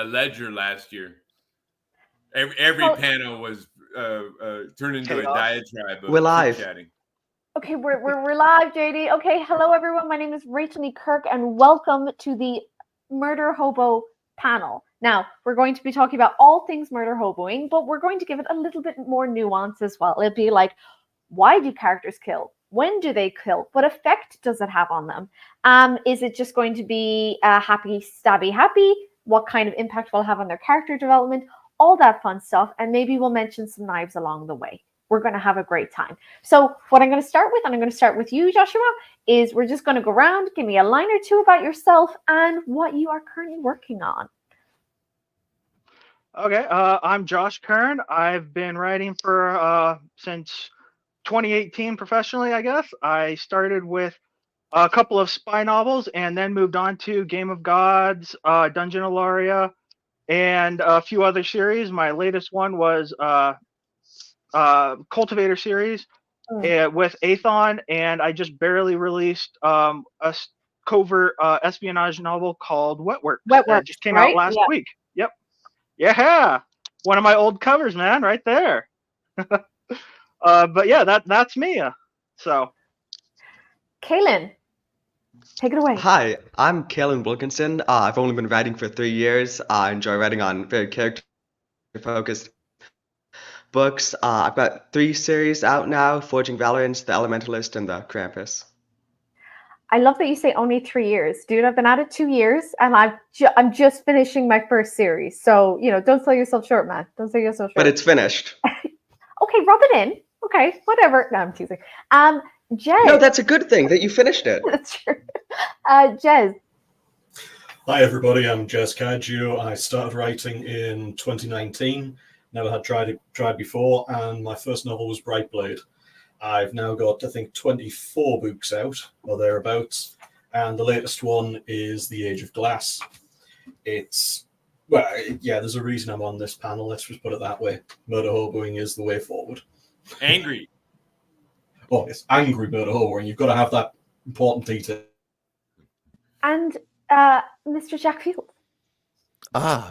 Ledger last year. Every Oh, panel was turned into a Chaos. diatribe We're of chit live. chatting. okay, we're live, JD. Okay, hello everyone. My name is Rachel E. Kirk, and welcome to the Murder Hobo panel. Now, we're going to be talking about all things murder hoboing, but we're going to give it a little bit more nuance as well. It'd be like, why do characters kill? When do they kill? What effect does it have on them? Is it just going to be happy, stabby, happy? What kind of impact will it have on their character development? All that fun stuff, and maybe we'll mention some knives along the way. We're going to have a great time. So, what I'm going to start with, and I'm going to start with you, Joshua, is we're just going to go around, give me a line or two about yourself and what you are currently working on. Okay, I'm Josh Kern. I've been writing for since 2018 professionally, I guess. I started with a couple of spy novels and then moved on to Game of Gods, Dungeon Ilaria, and a few other series. My latest one was Cultivator series with Athon, and I just barely released covert espionage novel called Wetworks that Wetworks, just came out right? last Yeah. week. Yep. Yeah. One of my old covers, man, right there. But yeah, that's me. So Kaylin, take it away. Hi, I'm Kalen Wilkinson. I've only been writing for 3 years. I enjoy writing on very character-focused books. I've got 3 series out now: Forging Valorant, The Elementalist, and The Krampus. I love that you say only 3 years. Dude, I've been at it 2 years, and I'm just finishing my first series. So, don't sell yourself short, man. Don't sell yourself short. But it's finished. Okay, rub it in. Okay, whatever. No, I'm teasing. Jez. No, that's a good thing that you finished it. That's true. Jez. Hi everybody, I'm Jez Kaju. I started writing in 2019. Never had tried before, and my first novel was Brightblade. I've now got, I think, 24 books out, or thereabouts, and the latest one is The Age of Glass. There's a reason I'm on this panel, let's just put it that way. Murder hoboing is the way forward. Angry. Well, it's angry murder hoboing. You've got to have that important detail. And Mr. Jack Field.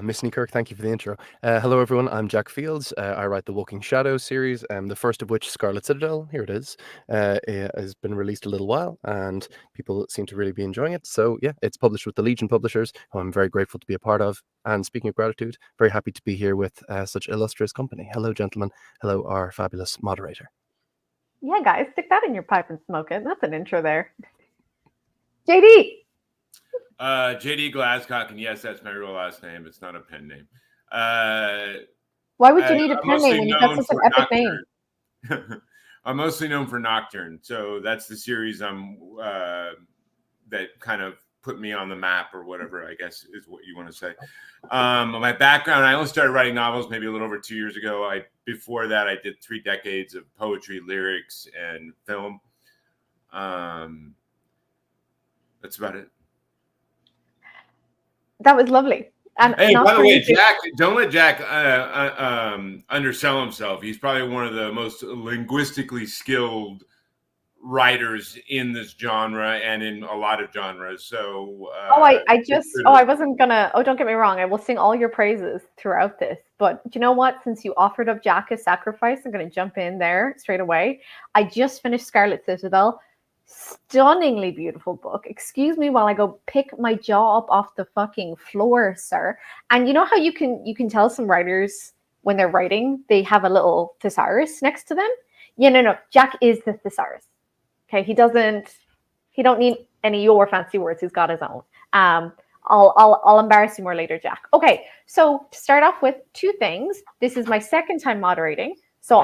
Miss Kirk, thank you for the intro. Hello, everyone. I'm Jack Fields. I write the Walking Shadows series, the first of which, Scarlet Citadel, here it is, has been released a little while, and people seem to really be enjoying it. So, yeah, it's published with the Legion Publishers, who I'm very grateful to be a part of. And speaking of gratitude, very happy to be here with such illustrious company. Hello, gentlemen. Hello, our fabulous moderator. Yeah, guys, stick that in your pipe and smoke it. That's an intro there. JD. JD Glasscock, and yes, that's my real last name. It's not a pen name. Why would you need a pen name when you've got such an epic name? I'm mostly known for Nocturne, so that's the series that kind of put me on the map, or whatever, I guess is what you want to say. My background, I only started writing novels maybe a little over 2 years ago. Before that, I did 3 decades of poetry, lyrics, and film. That's about it. That was lovely. And hey, by the way, Jack, don't let Jack undersell himself. He's probably one of the most linguistically skilled writers in this genre and in a lot of genres. So I wasn't gonna. Oh, don't get me wrong. I will sing all your praises throughout this. But do you know what? Since you offered up Jack as sacrifice, I'm gonna jump in there straight away. I just finished Scarlet Citadel. Stunningly beautiful book. Excuse me while I go pick my jaw up off the fucking floor, sir. And you know how you can tell some writers when they're writing, they have a little thesaurus next to them? Yeah, no. Jack is the thesaurus. Okay, he don't need any of your fancy words. He's got his own. I'll embarrass you more later, Jack. Okay, so to start off with 2 things. This is my second time moderating. So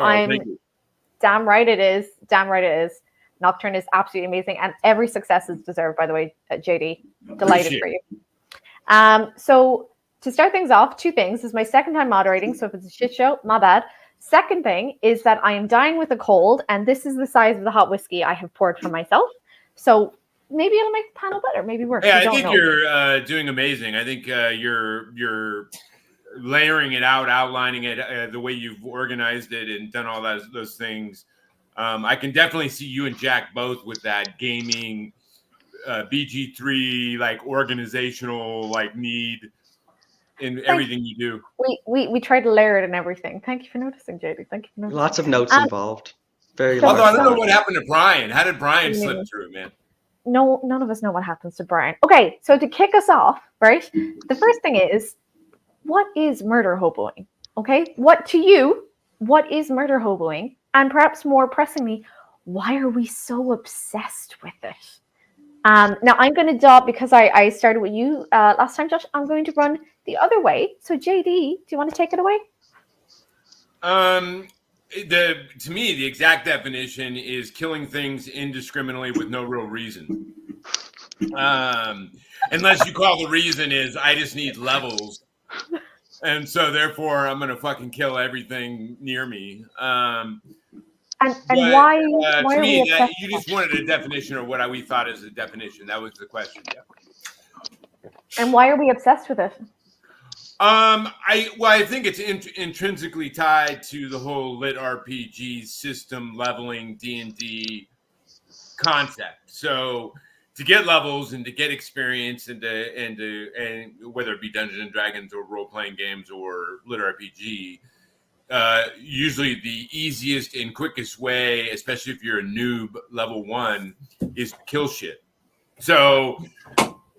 damn right it is. Damn right it is. Nocturne is absolutely amazing, and every success is deserved, by the way, JD. Delighted for you. So to start things off, 2 things. This is my second time moderating, so if it's a shit show, my bad. Second thing is that I am dying with a cold, and this is the size of the hot whiskey I have poured for myself. So maybe it'll make the panel better, maybe worse. Yeah, I think you're doing amazing. I think you're layering it out, outlining it, the way you've organized it and done all those things. I can definitely see you and Jack both with that gaming BG3 like organizational like need in everything you do. We try to layer it and everything. Thank you for noticing, JD. Thank you for noticing. Lots of notes involved. Very so- Although I don't know so- what happened to Brian. How did Brian Yeah. slip through, man? No, none of us know what happens to Brian. Okay, so to kick us off, right? The first thing is, what is murder hoboing? Okay, what is murder hoboing? And perhaps more pressingly, why are we so obsessed with it? Now I'm going to drop, because I started with you last time, Josh. I'm going to run the other way. So JD, do you want to take it away? To me, the exact definition is killing things indiscriminately with no real reason. Unless you call the reason is I just need levels, and so therefore I'm gonna fucking kill everything near me. And why to are me, we obsessed? you just wanted a definition or what we thought is a definition. That was the question. Yeah. And why are we obsessed with it? I think it's intrinsically tied to the whole lit RPG system leveling D&D concept. So to get levels and to get experience and whether it be Dungeons and Dragons or role playing games or lit RPG, usually the easiest and quickest way, especially if you're a noob level 1, is to kill shit. So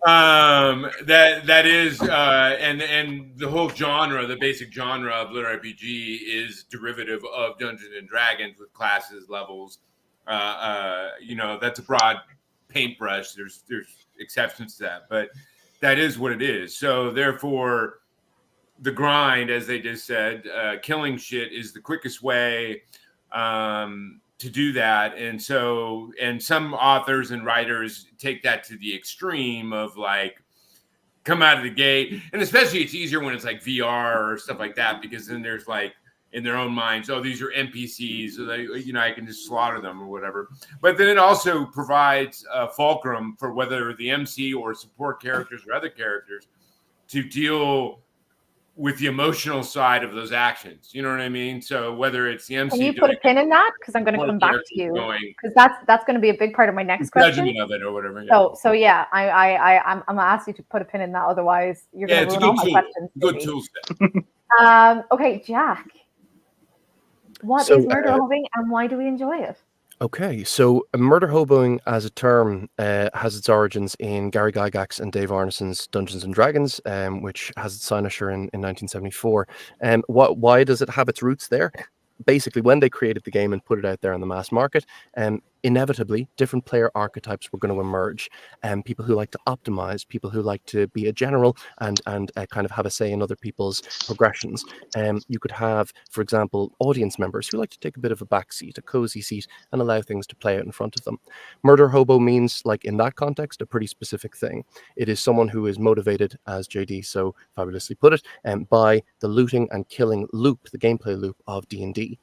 that is and the whole genre, the basic genre of lit RPG is derivative of Dungeons and Dragons with classes, levels. That's a broad paintbrush. There's exceptions to that, but that is what it is. So therefore, the grind, as they just said, killing shit is the quickest way to do that. And so, and some authors and writers take that to the extreme of like, come out of the gate. And especially it's easier when it's like VR or stuff like that, because then there's like, in their own minds, oh, these are NPCs, so they, I can just slaughter them or whatever. But then it also provides a fulcrum for whether the MC or support characters or other characters to deal with the emotional side of those actions. You know what I mean? So whether it's the MC, can you put a pin in that? Because I'm going to come back to you. Because that's going to be a big part of my next question. Judgment of it or whatever. Yeah. So yeah, I'm gonna ask you to put a pin in that. Otherwise, you're going to ruin all my questions. Good tool set. Okay, Jack. What is murder hoboing and why do we enjoy it? Okay, so murder hoboing as a term has its origins in Gary Gygax and Dave Arneson's Dungeons and Dragons, which has its signature in 1974. Why does it have its roots there? Basically, when they created the game and put it out there on the mass market, inevitably different player archetypes were going to emerge. People who like to optimize, people who like to be a general and kind of have a say in other people's progressions. You could have, for example, audience members who like to take a bit of a back seat, a cozy seat, and allow things to play out in front of them. Murder hobo means, like in that context, a pretty specific thing. It is someone who is motivated, as JD so fabulously put it, by the looting and killing loop, the gameplay loop of D&D.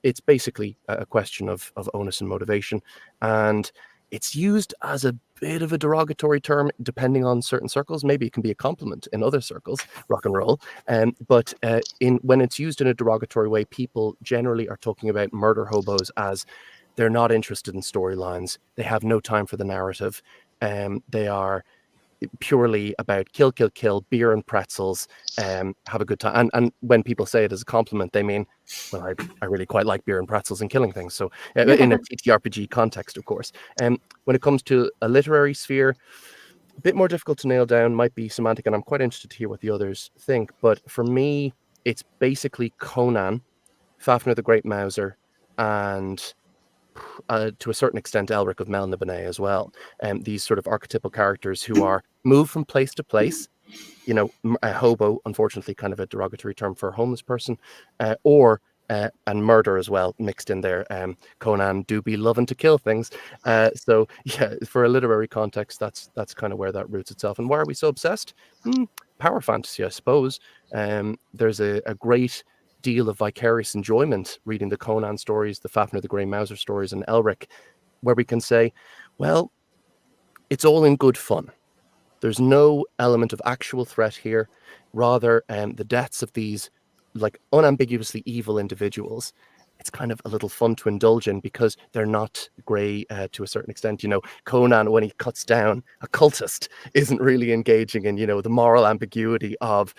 It's basically a question of onus and motivation, and it's used as a bit of a derogatory term depending on certain circles. Maybe it can be a compliment in other circles, rock and roll. But when it's used in a derogatory way, people generally are talking about murder hobos as they're not interested in storylines. They have no time for the narrative. They are purely about kill, beer and pretzels, have a good time. And when people say it as a compliment, they mean, well, I really quite like beer and pretzels and killing things. So in a TTRPG context, of course. When it comes to a literary sphere, a bit more difficult to nail down, might be semantic, and I'm quite interested to hear what the others think. But for me, it's basically Conan, Fafnir the Great Mouser, and to a certain extent, Elric of Melniboné as well. These sort of archetypal characters who are moved from place to place. A hobo, unfortunately, kind of a derogatory term for a homeless person, and murder as well mixed in there. Conan do be loving to kill things. So yeah, for a literary context, that's kind of where that roots itself. And why are we so obsessed? Power fantasy, I suppose. There's a great deal of vicarious enjoyment reading the Conan stories, the Fafnir the Grey Mouser stories, and Elric, where we can say, well, it's all in good fun. There's no element of actual threat here. Rather, the deaths of these like unambiguously evil individuals, it's kind of a little fun to indulge in because they're not grey to a certain extent. You know, Conan, when he cuts down a cultist, isn't really engaging in, you know, the moral ambiguity of,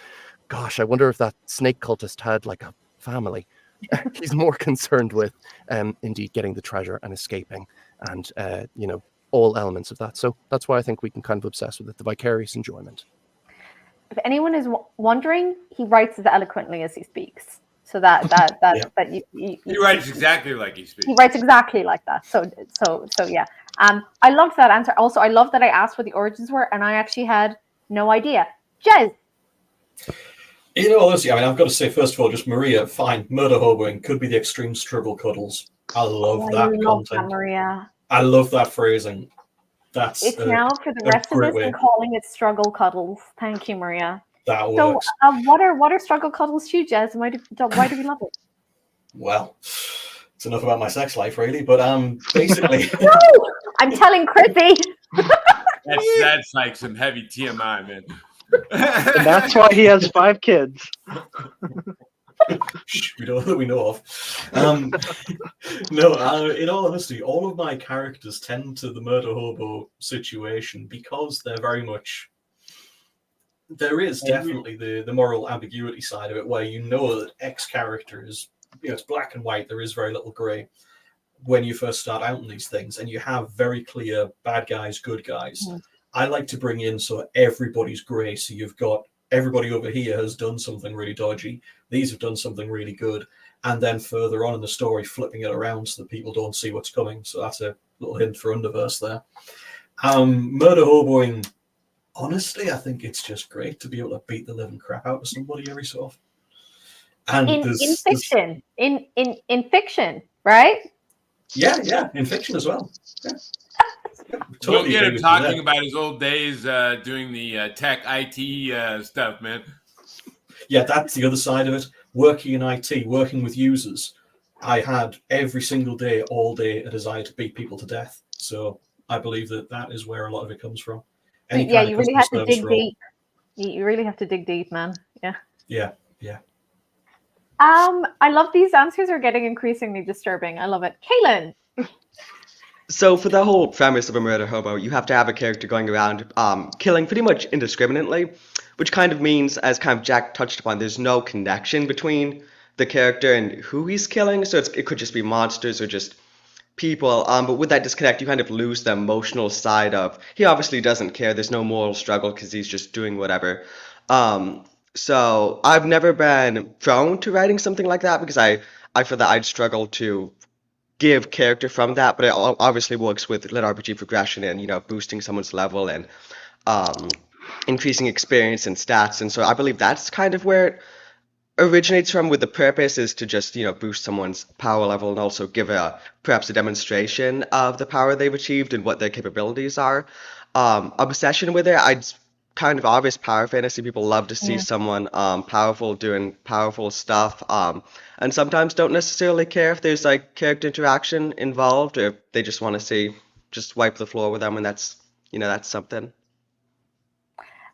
gosh, I wonder if that snake cultist had like a family. He's more concerned with indeed getting the treasure and escaping, and you know, all elements of that. So that's why I think we can kind of obsess with it, the vicarious enjoyment. If anyone is wondering, he writes as eloquently as he speaks. So that he writes exactly like he speaks. He writes exactly like that. So yeah. I loved that answer. Also, I love that I asked what the origins were, and I actually had no idea. Jez. In all honesty, I mean, I've got to say, first of all, just Maria, fine. Murder hoboing could be the extreme struggle cuddles. I love that content. That, Maria. I love that phrasing. It's now for the rest of us and calling it struggle cuddles. Thank you, Maria. That works. So, what are struggle cuddles to you, Jez? Why do we love it? Well, it's enough about my sex life, really. But basically, no, I'm telling Chrissy. That's like some heavy TMI, man. And that's why he has 5 kids. we know of. No, in all honesty, all of my characters tend to the murder hobo situation because they're very much. There is definitely the moral ambiguity side of it, where you know that X character is, you know, it's black and white. There is very little grey when you first start out in these things, and you have very clear bad guys, good guys. Mm. I like to bring in so everybody's grey. So you've got everybody over here has done something really dodgy. These have done something really good. And then further on in the story, flipping it around so that people don't see what's coming. So that's a little hint for Underverse there. Murder hoboing, honestly, I think it's just great to be able to beat the living crap out of somebody every so often. And in fiction, in fiction, right? Yeah, in fiction as well. Yeah. Totally. We'll get him talking about his old days doing the tech IT stuff, man. Yeah, that's the other side of it. Working in IT, working with users. I had every single day, all day, a desire to beat people to death. So I believe that is where a lot of it comes from. Yeah, you really have to dig deep. You really have to dig deep, man. Yeah. Yeah. I love these answers are getting increasingly disturbing. I love it. Kaylin. So for the whole premise of a murder hobo, you have to have a character going around killing pretty much indiscriminately, which kind of means, as kind of Jack touched upon, there's no connection between the character and who he's killing. So it could just be monsters or just people. But with that disconnect, you kind of lose the emotional side of, he obviously doesn't care. There's no moral struggle because he's just doing whatever. So I've never been prone to writing something like that because I feel that I'd struggle to give character from that, but it obviously works with lit RPG progression and, you know, boosting someone's level and increasing experience and stats. And so I believe that's kind of where it originates from, with the purpose is to just, you know, boost someone's power level and also give perhaps a demonstration of the power they've achieved and what their capabilities are. Obsession with it, I'd kind of obvious power fantasy. People love to see someone powerful doing powerful stuff, and sometimes don't necessarily care if there's like character interaction involved, or if they just want to see, just wipe the floor with them, and that's, you know, that's something.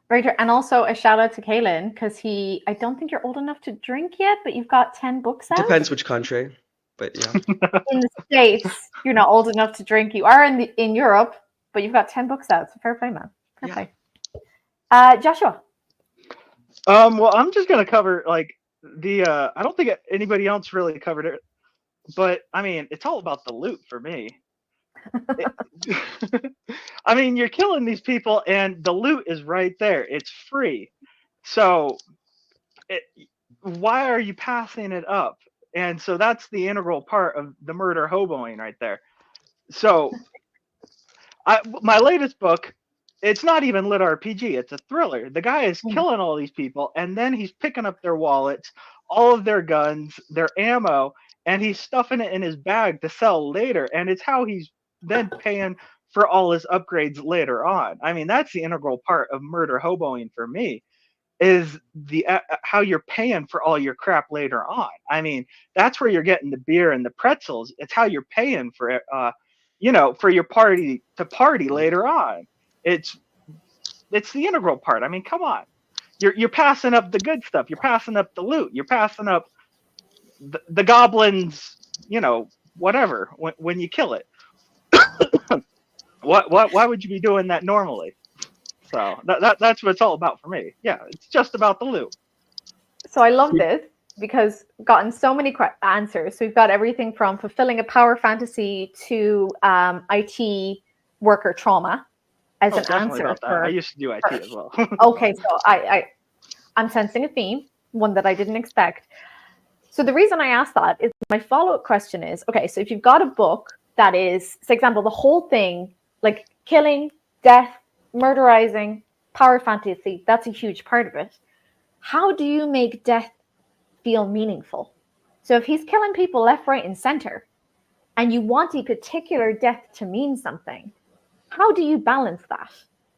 Right, and also a shout out to Kaylin, because I don't think you're old enough to drink yet, but you've got 10 books out. Depends which country, but yeah. In the States, you're not old enough to drink. You are in Europe, but you've got 10 books out. So fair play, man. Fair play. Joshua. Well, I'm just gonna cover like the. I don't think anybody else really covered it, but I mean, it's all about the loot for me. I mean, you're killing these people, and the loot is right there. It's free, so why are you passing it up? And so that's the integral part of the murder hoboing right there. So, my latest book. It's not even lit RPG. It's a thriller. The guy is killing all these people, and then he's picking up their wallets, all of their guns, their ammo, and he's stuffing it in his bag to sell later. And it's how he's then paying for all his upgrades later on. I mean, that's the integral part of murder hoboing for me, is the how you're paying for all your crap later on. I mean, that's where you're getting the beer and the pretzels. It's how you're paying for it, for your party to party later on. It's the integral part. I mean, come on. You're passing up the good stuff. You're passing up the loot. You're passing up the goblins whatever when you kill it. Why would you be doing that normally? So that's what it's all about for me. Yeah, it's just about the loot. So I love this because we've gotten so many answers. So we've got everything from fulfilling a power fantasy to IT worker trauma as an answer. About that. I used to do IT as well. Okay, so I'm sensing a theme, one that I didn't expect. So the reason I asked that is my follow-up question is, okay, so if you've got a book that is, for example, the whole thing, like killing, death, murderizing, power fantasy, that's a huge part of it. How do you make death feel meaningful? So if he's killing people left, right, and center, and you want a particular death to mean something, how do you balance that?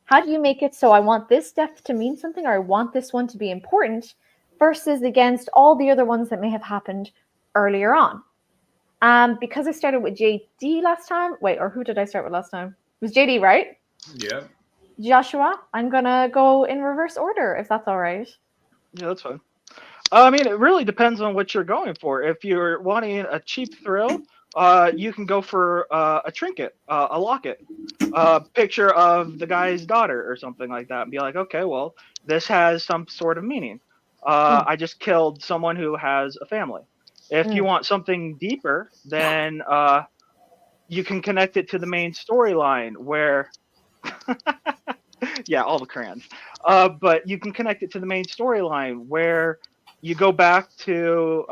How do you make it so I want this death to mean something, or I want this one to be important, versus against all the other ones that may have happened earlier on? Because I started with JD last time. Wait, or who did I start with last time? It was JD, right? Yeah. Joshua, I'm going to go in reverse order, if that's all right. Yeah, that's fine. I mean, it really depends on what you're going for. If you're wanting a cheap thrill, you can go for a trinket, a locket, a picture of the guy's daughter or something like that, and be like, okay, well, this has some sort of meaning. I just killed someone who has a family. If you want something deeper, then you can connect it to the main storyline where... yeah, all the crayons. But you can connect it to the main storyline where you go back to,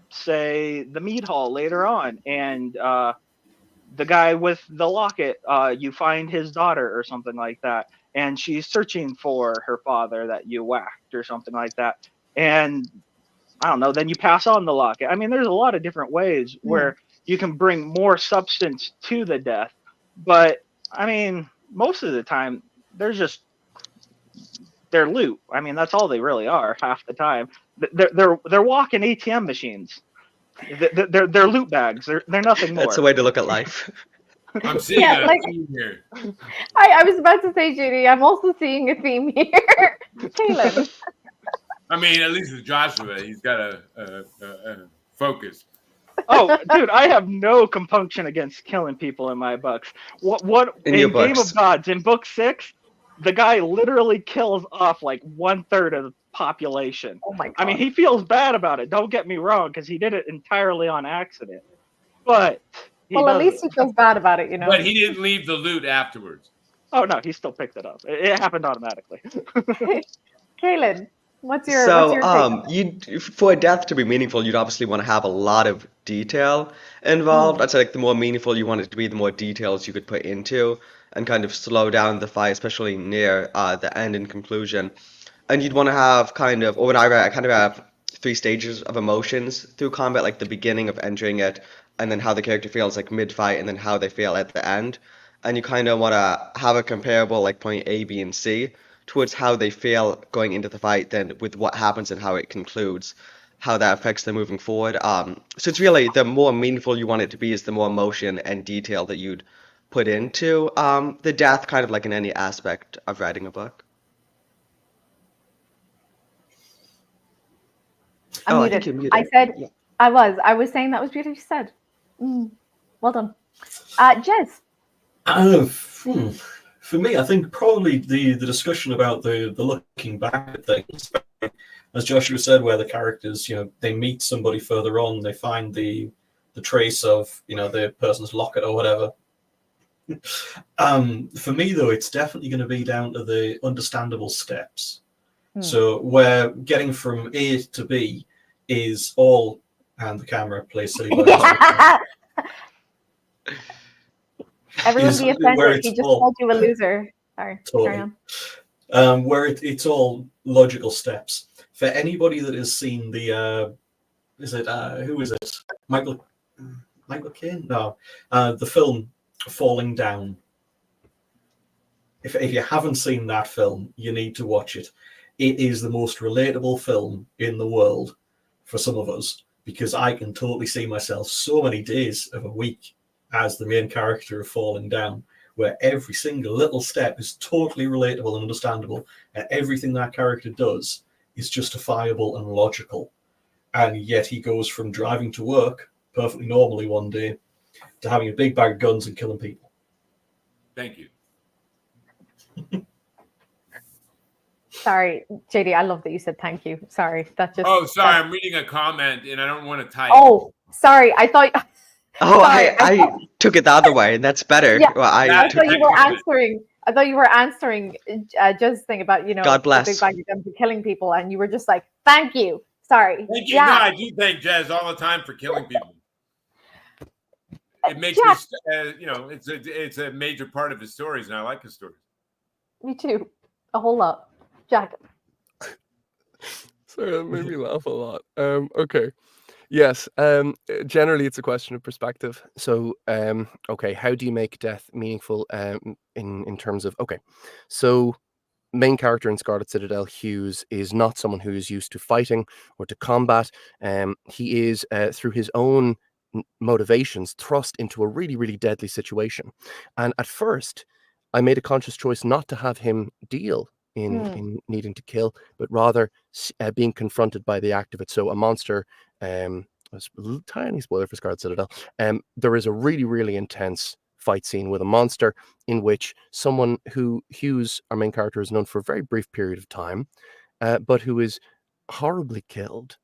say, the mead hall later on, and the guy with the locket, you find his daughter or something like that, and she's searching for her father that you whacked or something like that. And I don't know, then you pass on the locket. I mean, there's a lot of different ways where you can bring more substance to the death. But, I mean, most of the time, they're loot. I mean, that's all they really are half the time. They're walking ATM machines. They're loot bags. They're nothing more. That's a way to look at life. I'm seeing a theme here. I was about to say, Judy, I'm also seeing a theme here. Caleb. I mean, at least with Joshua, he's got a focus. Oh, dude, I have no compunction against killing people in my books. What in Game of Gods, in book 6, the guy literally kills off like 1/3 of the population. Oh my God. I mean, he feels bad about it. Don't get me wrong, because he did it entirely on accident. But at least he feels bad about it, you know. But he didn't leave the loot afterwards. Oh no, he still picked it up. It happened automatically. Kaylin, what's your take? For death to be meaningful, you'd obviously want to have a lot of detail involved. I'd say like the more meaningful you want it to be, the more details you could put into and kind of slow down the fight, especially near the end and conclusion. And you'd want to have kind of, or when I write, I kind of have 3 stages of emotions through combat, like the beginning of entering it, and then how the character feels like mid-fight, and then how they feel at the end. And you kind of want to have a comparable like point A, B, and C towards how they feel going into the fight, then with what happens and how it concludes, how that affects them moving forward. So it's really, the more meaningful you want it to be is the more emotion and detail that you'd put into the death, kind of like in any aspect of writing a book. I'm muted. I think you're muted. I said, yeah. I was saying that was beautifully said. Well done. Jez. For me, I think probably the discussion about the looking back at things, as Joshua said, where the characters, they meet somebody further on, they find the trace of, the person's locket or whatever. For me, though, it's definitely going to be down to the understandable steps. So where getting from A to B is all, and the camera plays silly buttons. Everyone be offended. He just called you a loser. Sorry. Totally. Carry on. Where it's all logical steps. For anybody that has seen the, who is it? Michael Caine? No. The film Falling Down. If you haven't seen that film, you need to watch it. It is the most relatable film in the world for some of us, because I can totally see myself so many days of a week as the main character of Falling Down, where every single little step is totally relatable and understandable, and everything that character does is justifiable and logical. and yet he goes from driving to work perfectly normally one day to having a big bag of guns and killing people. Thank you. Sorry, JD, I love that you said thank you. Sorry, that just. Oh, sorry, I'm reading a comment and I don't want to type. Oh, sorry, I thought. Oh, Sorry, I took it the other way, and that's better. Yeah, Well, I thought you were Excellent. answering. I thought you were answering Jez's thing about God the bless. big bag of guns and killing people, and you were just like, "Thank you." Sorry. Thank you. Yeah. No, I do thank Jez all the time for killing people. It makes Jack, me, it's a major part of his stories, and I like his stories. me too, a whole lot. Jack. Sorry, that made me laugh a lot. Okay. Yes. Generally, it's a question of perspective. So, okay, how do you make death meaningful? In terms of so main character in Scarlet Citadel, Hughes, is not someone who is used to fighting or to combat. He is through his own motivations thrust into a really, really deadly situation. And at first, I made a conscious choice not to have him deal in needing to kill, but rather being confronted by the act of it. So a monster. A tiny spoiler for Scarlet Citadel. There is a really, really intense fight scene with a monster in which someone who Hughes, our main character, is known for a very brief period of time, but who is horribly killed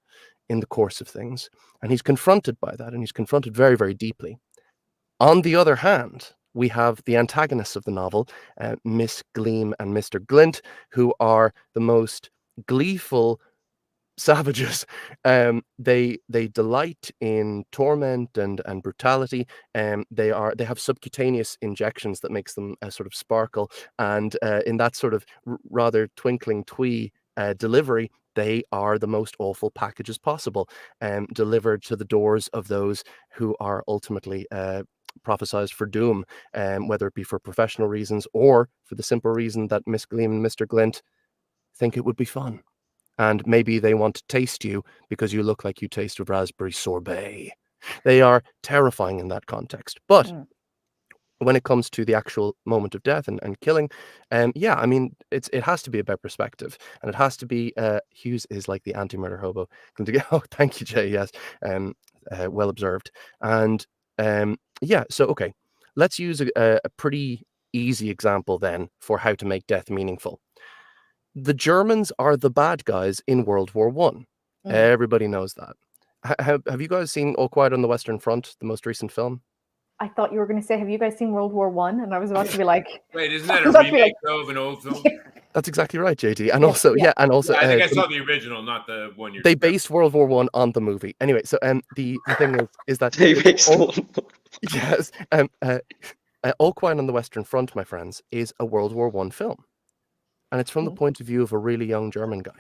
in the course of things. And he's confronted by that, and he's confronted very, very deeply. On the other hand, we have the antagonists of the novel, Miss Gleam and Mr. Glint, who are the most gleeful savages. They delight in torment and brutality. They have subcutaneous injections that makes them sort of sparkle, and in that sort of rather twinkling twee delivery, they are the most awful packages possible, delivered to the doors of those who are ultimately prophesized for doom, whether it be for professional reasons or for the simple reason that Miss Gleam and Mr. Glint think it would be fun. And maybe they want to taste you because you look like you tasted raspberry sorbet. They are terrifying in that context. But when it comes to the actual moment of death and killing, yeah, I mean, it has to be about perspective, and it has to be. Hughes is like the anti-Murderhobo. Oh, thank you, Jay. Yes, well observed. And yeah, so okay, let's use a pretty easy example then for how to make death meaningful. The Germans are the bad guys in World War One. Everybody knows that. Have you guys seen All Quiet on the Western Front, the most recent film? I thought you were going to say, "Have you guys seen World War One?" And I was about to be like, "Wait, isn't that a remake of an old film?" That's exactly right, JD. And also, I think I saw the original, not the one you're. They based World War One on the movie. Anyway, so the thing is that they based yes, All Quiet on the Western Front, my friends, is a World War One film. And it's from the point of view of a really young German guy.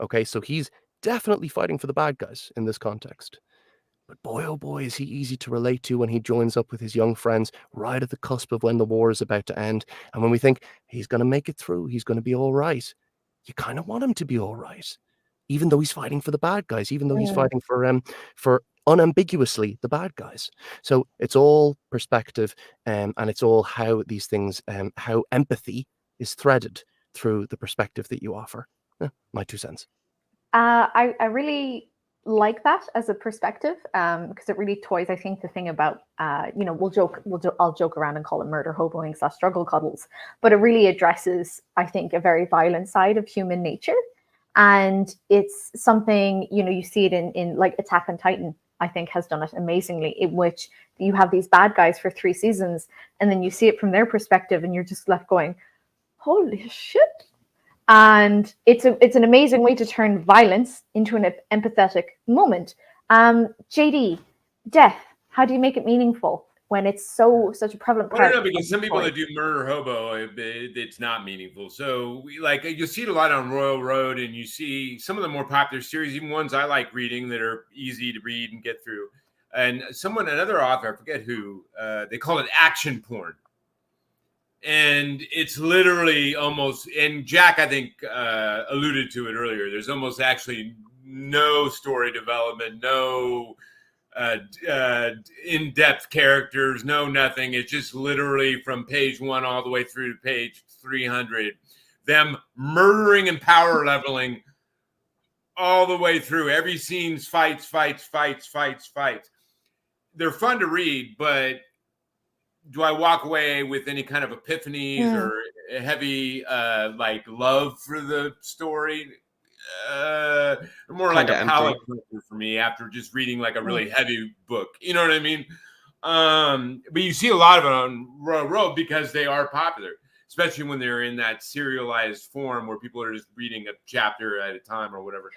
Okay, so he's definitely fighting for the bad guys in this context. But boy, oh boy, is he easy to relate to when he joins up with his young friends right at the cusp of when the war is about to end. And when we think he's going to make it through, he's going to be all right. You kind of want him to be all right, even though he's fighting for the bad guys, even though he's fighting for unambiguously the bad guys. So it's all perspective, and it's all how these things, how empathy is threaded through the perspective that you offer. My 2 cents. I really like that as a perspective, because it really toys, I think, the thing about I'll joke around and call it murder hoboing / struggle cuddles, but it really addresses, I think, a very violent side of human nature. And it's something, you see it in like Attack on Titan, I think, has done it amazingly, in which you have these bad guys for 3 seasons, and then you see it from their perspective, and you're just left going, holy shit. And it's an amazing way to turn violence into an empathetic moment. JD, death, how do you make it meaningful when it's such a prevalent part? I don't know, because some people that do Murder Hobo, it's not meaningful. So you see it a lot on Royal Road, and you see some of the more popular series, even ones I like reading that are easy to read and get through. And another author, I forget who, they call it action porn. And it's literally almost, and Jack, I think, alluded to it earlier, there's almost actually no story development, no in-depth characters, no nothing. It's just literally from page 1 all the way through to page 300, them murdering and power leveling all the way through. Every scene's fights. They're fun to read, but do I walk away with any kind of epiphanies or a heavy like love for the story? More like a palate cleanser for me after just reading like a really heavy book. You know what I mean? But you see a lot of it on Murderhobo because they are popular, especially when they're in that serialized form where people are just reading a chapter at a time or whatever.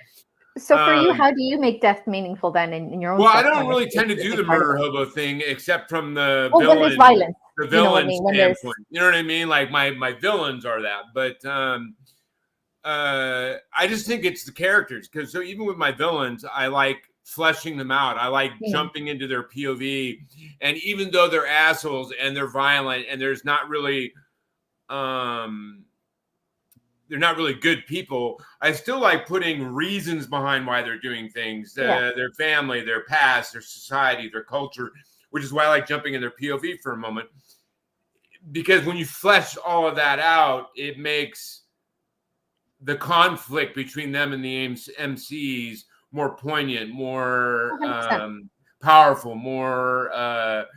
So for you, how do you make death meaningful then in your own? Well, I don't really tend to do the Murderhobo thing except from the villain, when there's violence, the villain standpoint. You know what I mean? Like my villains are that, but I just think it's the characters because so even with my villains, I like fleshing them out. I like jumping into their POV, and even though they're assholes and they're violent and there's not really they're not really good people, I still like putting reasons behind why they're doing things, their family, their past, their society, their culture, which is why I like jumping in their POV for a moment. Because when you flesh all of that out, it makes the conflict between them and the MCs more poignant, more powerful, more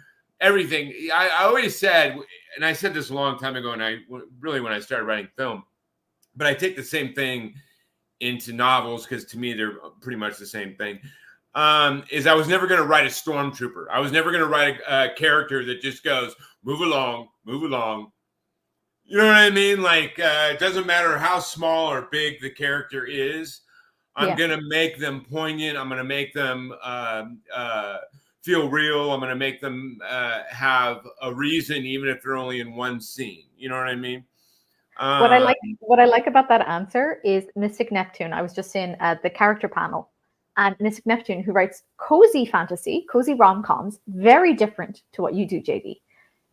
everything. I always said, and I said this a long time ago, and I really when I started writing film, but I take the same thing into novels because to me they're pretty much the same thing. Is I was never going to write a stormtrooper. I was never going to write a character that just goes, move along, move along. You know what I mean? Like, it doesn't matter how small or big the character is. I'm going to make them poignant. I'm going to make them feel real. I'm going to make them have a reason, even if they're only in one scene. You know what I mean? What I like about that answer is Mystic Neptune. I was just in the character panel, and Mystic Neptune, who writes cozy fantasy, cozy rom-coms, very different to what you do, JD.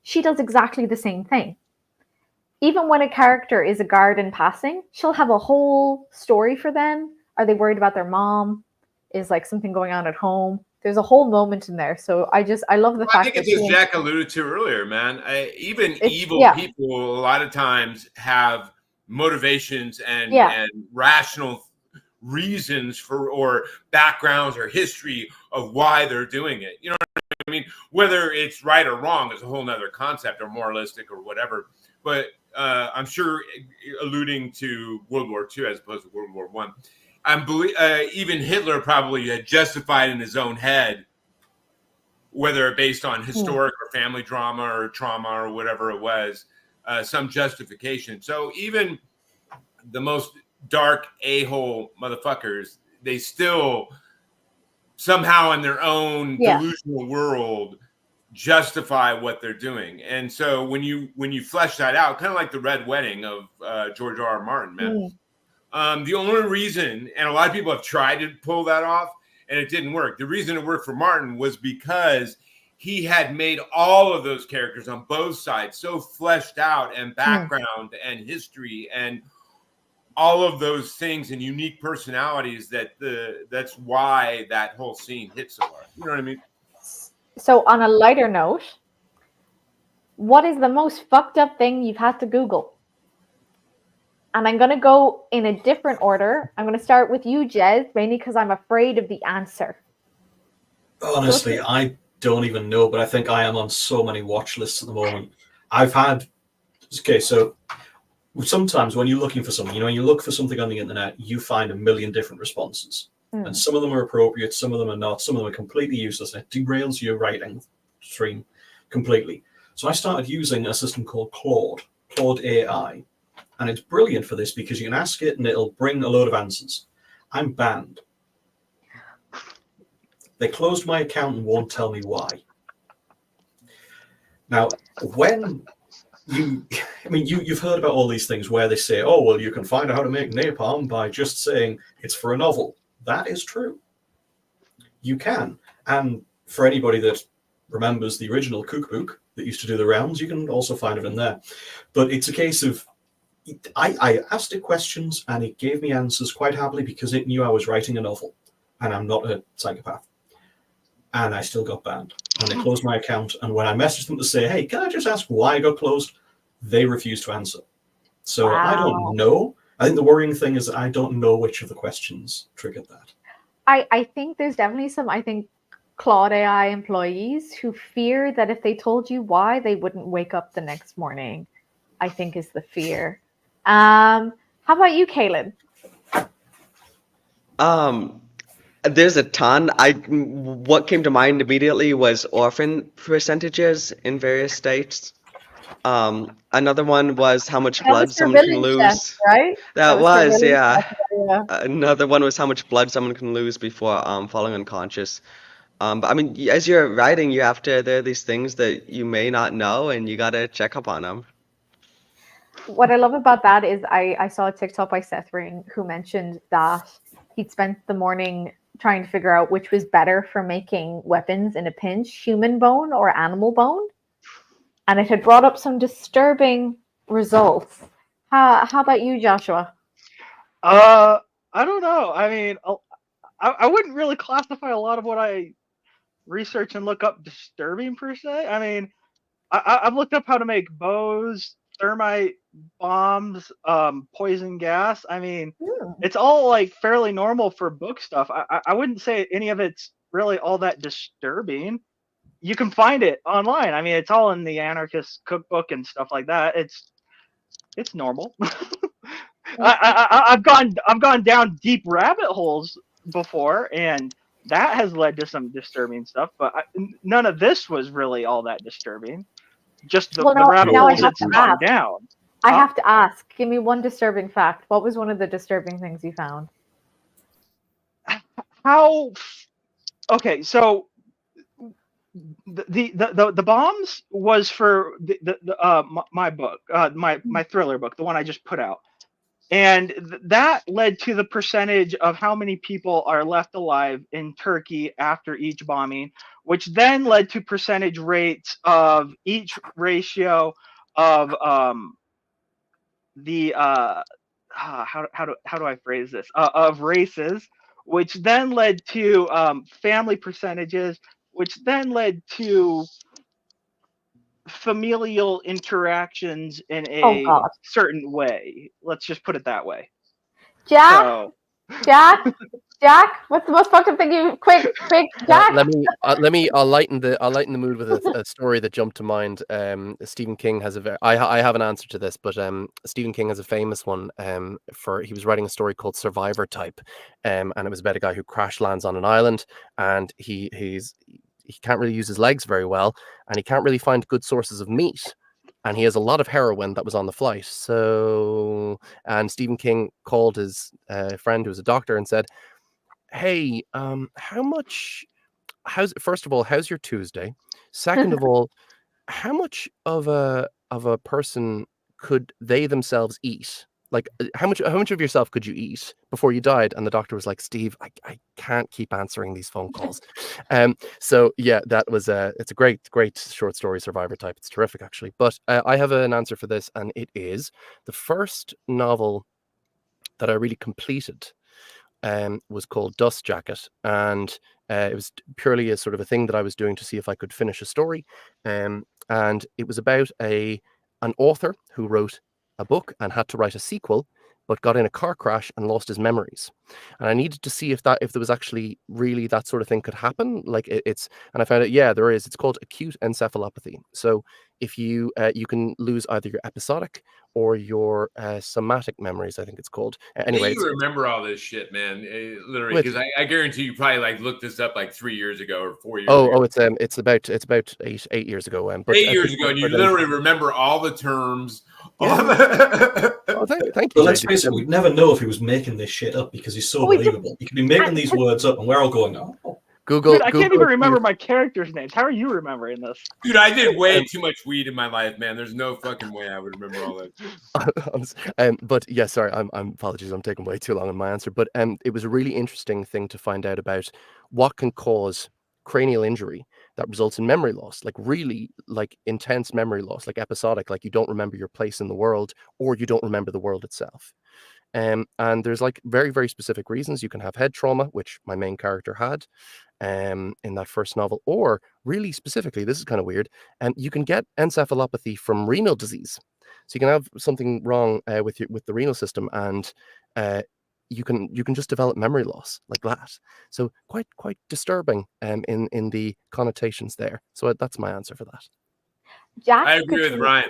She does exactly the same thing. Even when a character is a guard in passing, she'll have a whole story for them. Are they worried about their mom? Is like something going on at home? There's a whole moment in there. So I love the fact I think it's as Jack alluded to earlier, man. Even evil people a lot of times have motivations and rational reasons for or backgrounds or history of why they're doing it. You know what I mean? Whether it's right or wrong is a whole nother concept or moralistic or whatever. But I'm sure alluding to World War II as opposed to World War I. Even Hitler probably had justified in his own head, whether based on historic or family drama or trauma or whatever it was, some justification. So even the most dark a-hole motherfuckers, they still somehow in their own delusional world justify what they're doing. And so when you flesh that out, kind of like the Red Wedding of George R.R. Martin, man. The only reason, and a lot of people have tried to pull that off, and it didn't work. The reason it worked for Martin was because he had made all of those characters on both sides so fleshed out and background and history and all of those things and unique personalities that's why that whole scene hits so hard. You know what I mean? So on a lighter note, what is the most fucked up thing you've had to Google? And I'm going to go in a different order. I'm going to start with you, Jez, mainly because I'm afraid of the answer. Honestly, I don't even know, but I think I am on so many watch lists at the moment. So sometimes when you're looking for something, you look for something on the internet, you find a million different responses. And some of them are appropriate, some of them are not, some of them are completely useless. It derails your writing stream completely. So I started using a system called Claude AI. And it's brilliant for this because you can ask it and it'll bring a load of answers. I'm banned. They closed my account and won't tell me why. Now, when you've heard about all these things where they say, oh, well, you can find out how to make napalm by just saying it's for a novel. That is true. You can. And for anybody that remembers the original cookbook that used to do the rounds, you can also find it in there. But it's a case of I asked it questions and it gave me answers quite happily because it knew I was writing a novel and I'm not a psychopath. And I still got banned. And they closed my account. And when I messaged them to say, hey, can I just ask why I got closed? They refused to answer. So I don't know. I think the worrying thing is that I don't know which of the questions triggered that. I think there's definitely some, I think, Claude AI employees who fear that if they told you why, they wouldn't wake up the next morning, I think is the fear. How about you, Kaylin? There's a ton. What came to mind immediately was orphan percentages in various states. Another one was how much That blood was for someone can Village Chef, lose. right? That was for was, Village yeah. Chef, yeah. Another one was how much blood someone can lose before falling unconscious. But I mean, as you're writing, there are these things that you may not know, and you gotta check up on them. What I love about that is I saw a TikTok by Seth Ring who mentioned that he'd spent the morning trying to figure out which was better for making weapons in a pinch, human bone or animal bone. And it had brought up some disturbing results. How about you, Joshua? I don't know. I mean, I wouldn't really classify a lot of what I research and look up disturbing per se. I mean, I've looked up how to make bows, thermite bombs, poison gas. I mean, it's all like fairly normal for book stuff. I wouldn't say any of it's really all that disturbing. You can find it online. I mean, it's all in the anarchist cookbook and stuff like that. It's normal. I've gone down deep rabbit holes before, and that has led to some disturbing stuff. But none of this was really all that disturbing. Just the rabbit holes it's gone down. I have to ask. Give me one disturbing fact. What was one of the disturbing things you found? How? Okay, so the bombs was for my book, my thriller book, the one I just put out. And that led to the percentage of how many people are left alive in Turkey after each bombing, which then led to percentage rates of each ratio of how do I phrase this, of races, which then led to family percentages, which then led to familial interactions in a certain way. Let's just put it that way. Jack, what's the most fucked up thing you quick, Jack? I'll lighten the mood with a story that jumped to mind. Stephen King has I have an answer to this, but Stephen King has a famous one. He was writing a story called Survivor Type, and it was about a guy who crash lands on an island, and he can't really use his legs very well, and he can't really find good sources of meat. And he has a lot of heroin that was on the flight. And Stephen King called his friend who was a doctor and said, "Hey, first of all, how's your Tuesday? Second of all, how much of a person could they themselves eat? Like, how much of yourself could you eat before you died?" And the doctor was like, "Steve, I can't keep answering these phone calls." So yeah, that was it's a great short story, Survivor Type. It's terrific, actually. But I have an answer for this, and it is the first novel that I really completed was called Dust Jacket, and it was purely a sort of a thing that I was doing to see if I could finish a story, and it was about an author who wrote a book and had to write a sequel, but got in a car crash and lost his memories. And I needed to see if there was actually really that sort of thing could happen. Like and I found out, yeah, there is. It's called acute encephalopathy. So if you can lose either your episodic or your somatic memories, I think it's called. Anyway, you remember all this shit, man. Literally, because I guarantee you probably like looked this up like 3 years ago or 4 years ago. It's about 8 years ago. But 8 years ago, and you literally remember all the terms. Yeah. Thank you. But let's face it, we'd never know if he was making this shit up because he's so believable. He could be making these words up, and we're all going, "Oh." Google. Dude, I can't even remember my characters' names. How are you remembering this? Dude, I did way too much weed in my life, man. There's no fucking way I would remember all that. But yeah, sorry, I'm apologies. I'm taking way too long on my answer. But it was a really interesting thing to find out about what can cause cranial injury that results in memory loss, like really like intense memory loss, like episodic, like you don't remember your place in the world or you don't remember the world itself. And there's like very, very specific reasons. You can have head trauma, which my main character had in that first novel, or really specifically, this is kind of weird, you can get encephalopathy from renal disease. So you can have something wrong with the renal system, and you can just develop memory loss like that. So quite disturbing in the connotations there. So that's my answer for that. Jack, I agree with Ryan.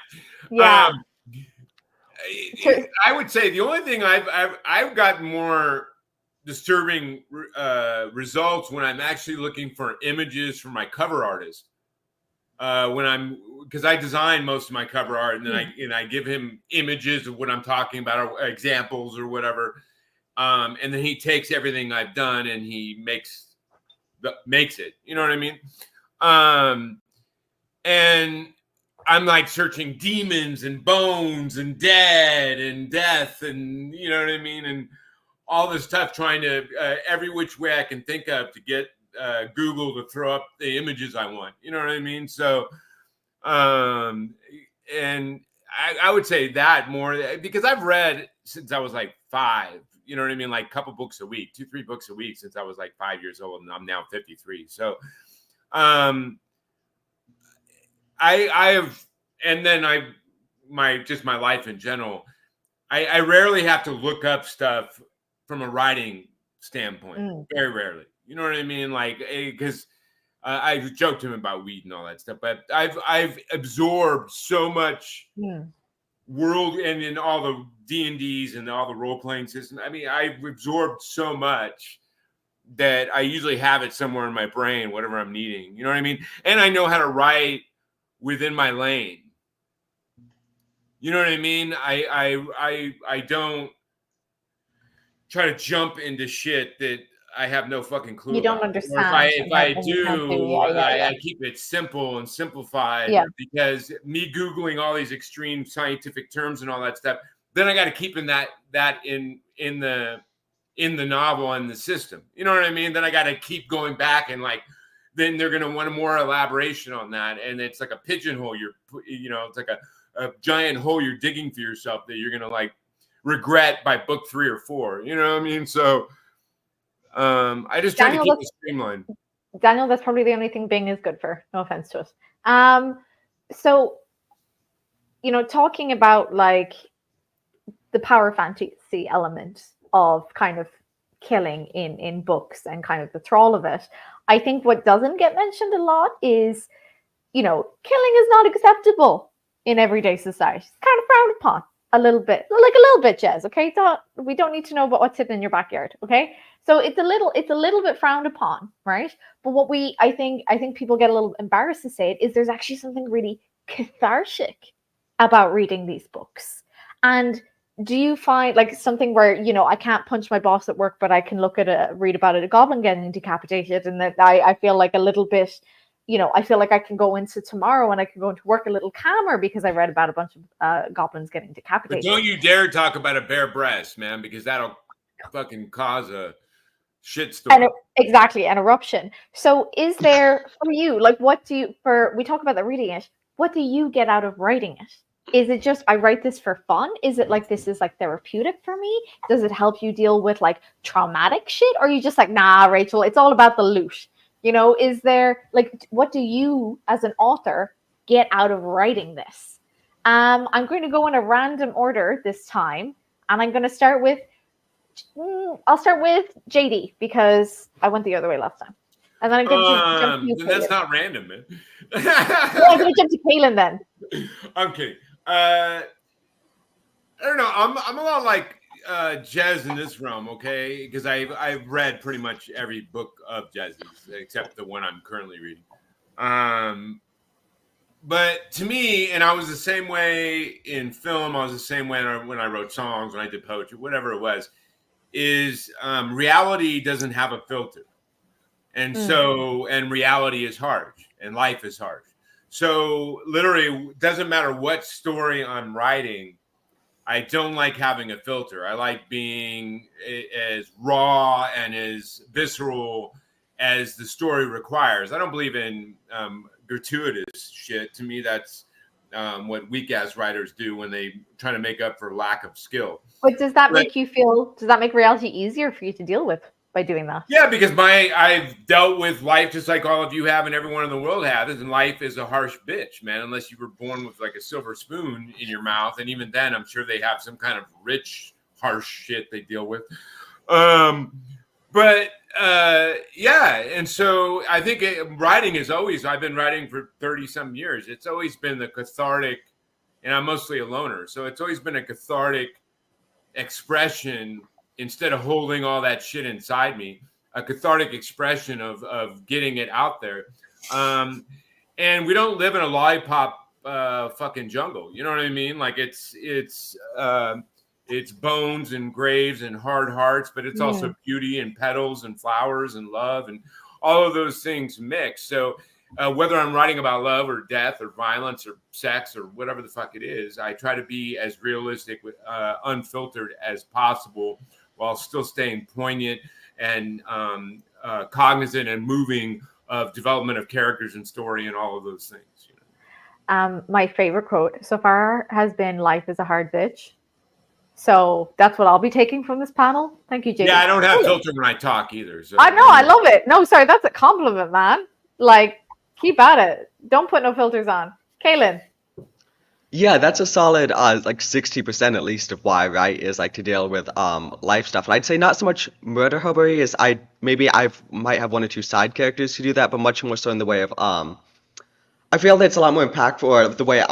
Yeah. I would say the only thing I've gotten more disturbing results when I'm actually looking for images for my cover artist. Because I design most of my cover art, and then I give him images of what I'm talking about, or examples or whatever, and then he takes everything I've done and he makes it. You know what I mean? And I'm like searching demons and bones and dead and death, and you know what I mean, and all this stuff, trying to every which way I can think of to get Google to throw up the images I want. You know what I mean? So, and I would say that more because I've read since I was like 5. You know what I mean? Like a couple books a week, 2-3 books a week since I was like 5 years old, and I'm now 53. So, I have, and then my life in general, I rarely have to look up stuff from a writing standpoint. Very rarely. You know what I mean? Like, because I joked to him about weed and all that stuff, but I've absorbed so much world, and in all the D&Ds and all the role-playing systems. I mean, I've absorbed so much that I usually have it somewhere in my brain, whatever I'm needing. You know what I mean? And I know how to write within my lane. You know what I mean? I don't try to jump into shit that I have no fucking clue You don't about. understand. If I do, I keep it simple and simplified, because me Googling all these extreme scientific terms and all that stuff, then I got to keep in that in the novel and the system. You know what I mean? Then I got to keep going back, and like, then they're going to want more elaboration on that. And it's like a pigeonhole. It's like a giant hole you're digging for yourself that you're going to like regret by book 3 or 4. You know what I mean? So I just try to keep it streamlined. Daniel, that's probably the only thing Bing is good for. No offense to us. So, talking about like the power fantasy element of kind of killing in books and kind of the thrall of it, I think what doesn't get mentioned a lot is, killing is not acceptable in everyday society. It's kind of frowned upon a little bit, Jez. Okay, we don't need to know about what's hidden in your backyard. Okay, so it's a little bit frowned upon, right? But what I think people get a little embarrassed to say it is there's actually something really cathartic about reading these books. And do you find like something where I can't punch my boss at work, but I can read about a goblin getting decapitated, and that I feel like a little bit. I feel like I can go into tomorrow and I can go into work a little calmer because I read about a bunch of goblins getting decapitated. But don't you dare talk about a bare breast, man, because that'll fucking cause a shitstorm. Exactly, an eruption. So is there, for you, like, we talk about the reading it, what do you get out of writing it? Is it just, I write this for fun? Is it like, this is like therapeutic for me? Does it help you deal with like traumatic shit? Or are you just like, nah, Rachel, it's all about the loot? Is there like, what do you as an author get out of writing this? I'm going to go in a random order this time, and I'm going to start with, I'll start with JD because I went the other way last time. And then I'm going to jump to you. That's not random, man. I'm going to jump to Kaylin then. I'm kidding. I don't know. I'm a lot like Jez in this realm, okay? Because I've read pretty much every book of Jez's except the one I'm currently reading. But to me, and I was the same way in film, I was the same way when I wrote songs, when I did poetry, whatever it was, is reality doesn't have a filter. And so, and reality is harsh, and life is harsh. So literally, it doesn't matter what story I'm writing, I don't like having a filter. I like being as raw and as visceral as the story requires. I don't believe in gratuitous shit. To me, that's what weak-ass writers do when they try to make up for lack of skill. But does that make you feel, does that make reality easier for you to deal with? by doing that? Yeah, because I've dealt with life just like all of you have and everyone in the world has, and life is a harsh bitch, man, unless you were born with like a silver spoon in your mouth. And even then, I'm sure they have some kind of rich, harsh shit they deal with. But yeah, and so I think writing is always, I've been writing for 30 some years. It's always been the cathartic, and I'm mostly a loner. So it's always been a cathartic expression instead of holding all that shit inside me, a cathartic expression of getting it out there. And we don't live in a lollipop fucking jungle. You know what I mean? Like it's bones and graves and hard hearts, but it's also beauty and petals and flowers and love and all of those things mixed. So whether I'm writing about love or death or violence or sex or whatever the fuck it is, I try to be as realistic, unfiltered as possible, while still staying poignant and cognizant and moving of development of characters and story and all of those things. You know? My favorite quote so far has been "Life is a hard bitch." So that's what I'll be taking from this panel. Thank you, JD. Yeah, I don't have filter when I talk either. So I know, I love it. No, sorry, that's a compliment, man. Like, keep at it. Don't put no filters on. Kaylin. Yeah, that's a solid like 60% at least of why I write is like to deal with life stuff. And I'd say not so much Murderhobo is I might have one or two side characters who do that, but much more so in the way of I feel that it's a lot more impactful, or the way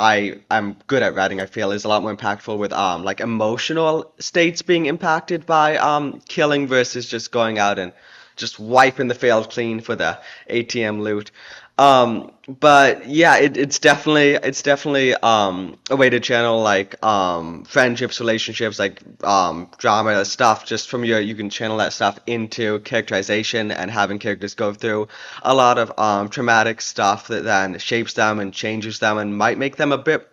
I'm good at writing, I feel, is a lot more impactful with like emotional states being impacted by killing versus just going out and just wiping the field clean for the ATM loot. But yeah, it's definitely a way to channel like friendships, relationships, like drama stuff. Just from you can channel that stuff into characterization and having characters go through a lot of traumatic stuff that then shapes them and changes them and might make them a bit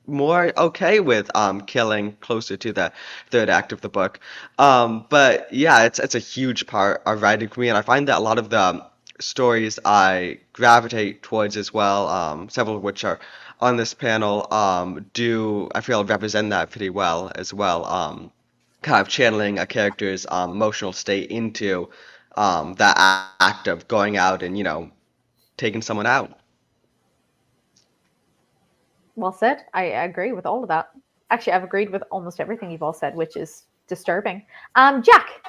more okay with killing closer to the third act of the book. But yeah, it's a huge part of writing for me, and I find that a lot of the stories I gravitate towards as well, several of which are on this panel, do I feel represent that pretty well as well. Kind of channeling a character's emotional state into that act of going out and taking someone out. Well said. I agree with all of that. Actually, I've agreed with almost everything you've all said, which is disturbing. Jack.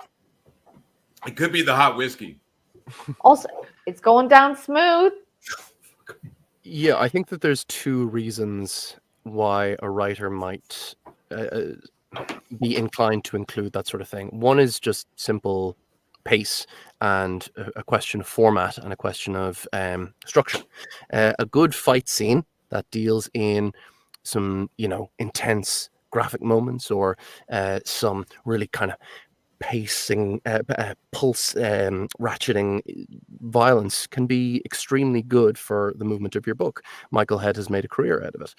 It could be the hot whiskey. Also, it's going down smooth. Yeah, I think that there's two reasons why a writer might be inclined to include that sort of thing. One is just simple pace and a question of format and a question of structure. A good fight scene that deals in some, intense graphic moments or some really kind of pacing, pulse ratcheting violence can be extremely good for the movement of your book. Michael Head has made a career out of it,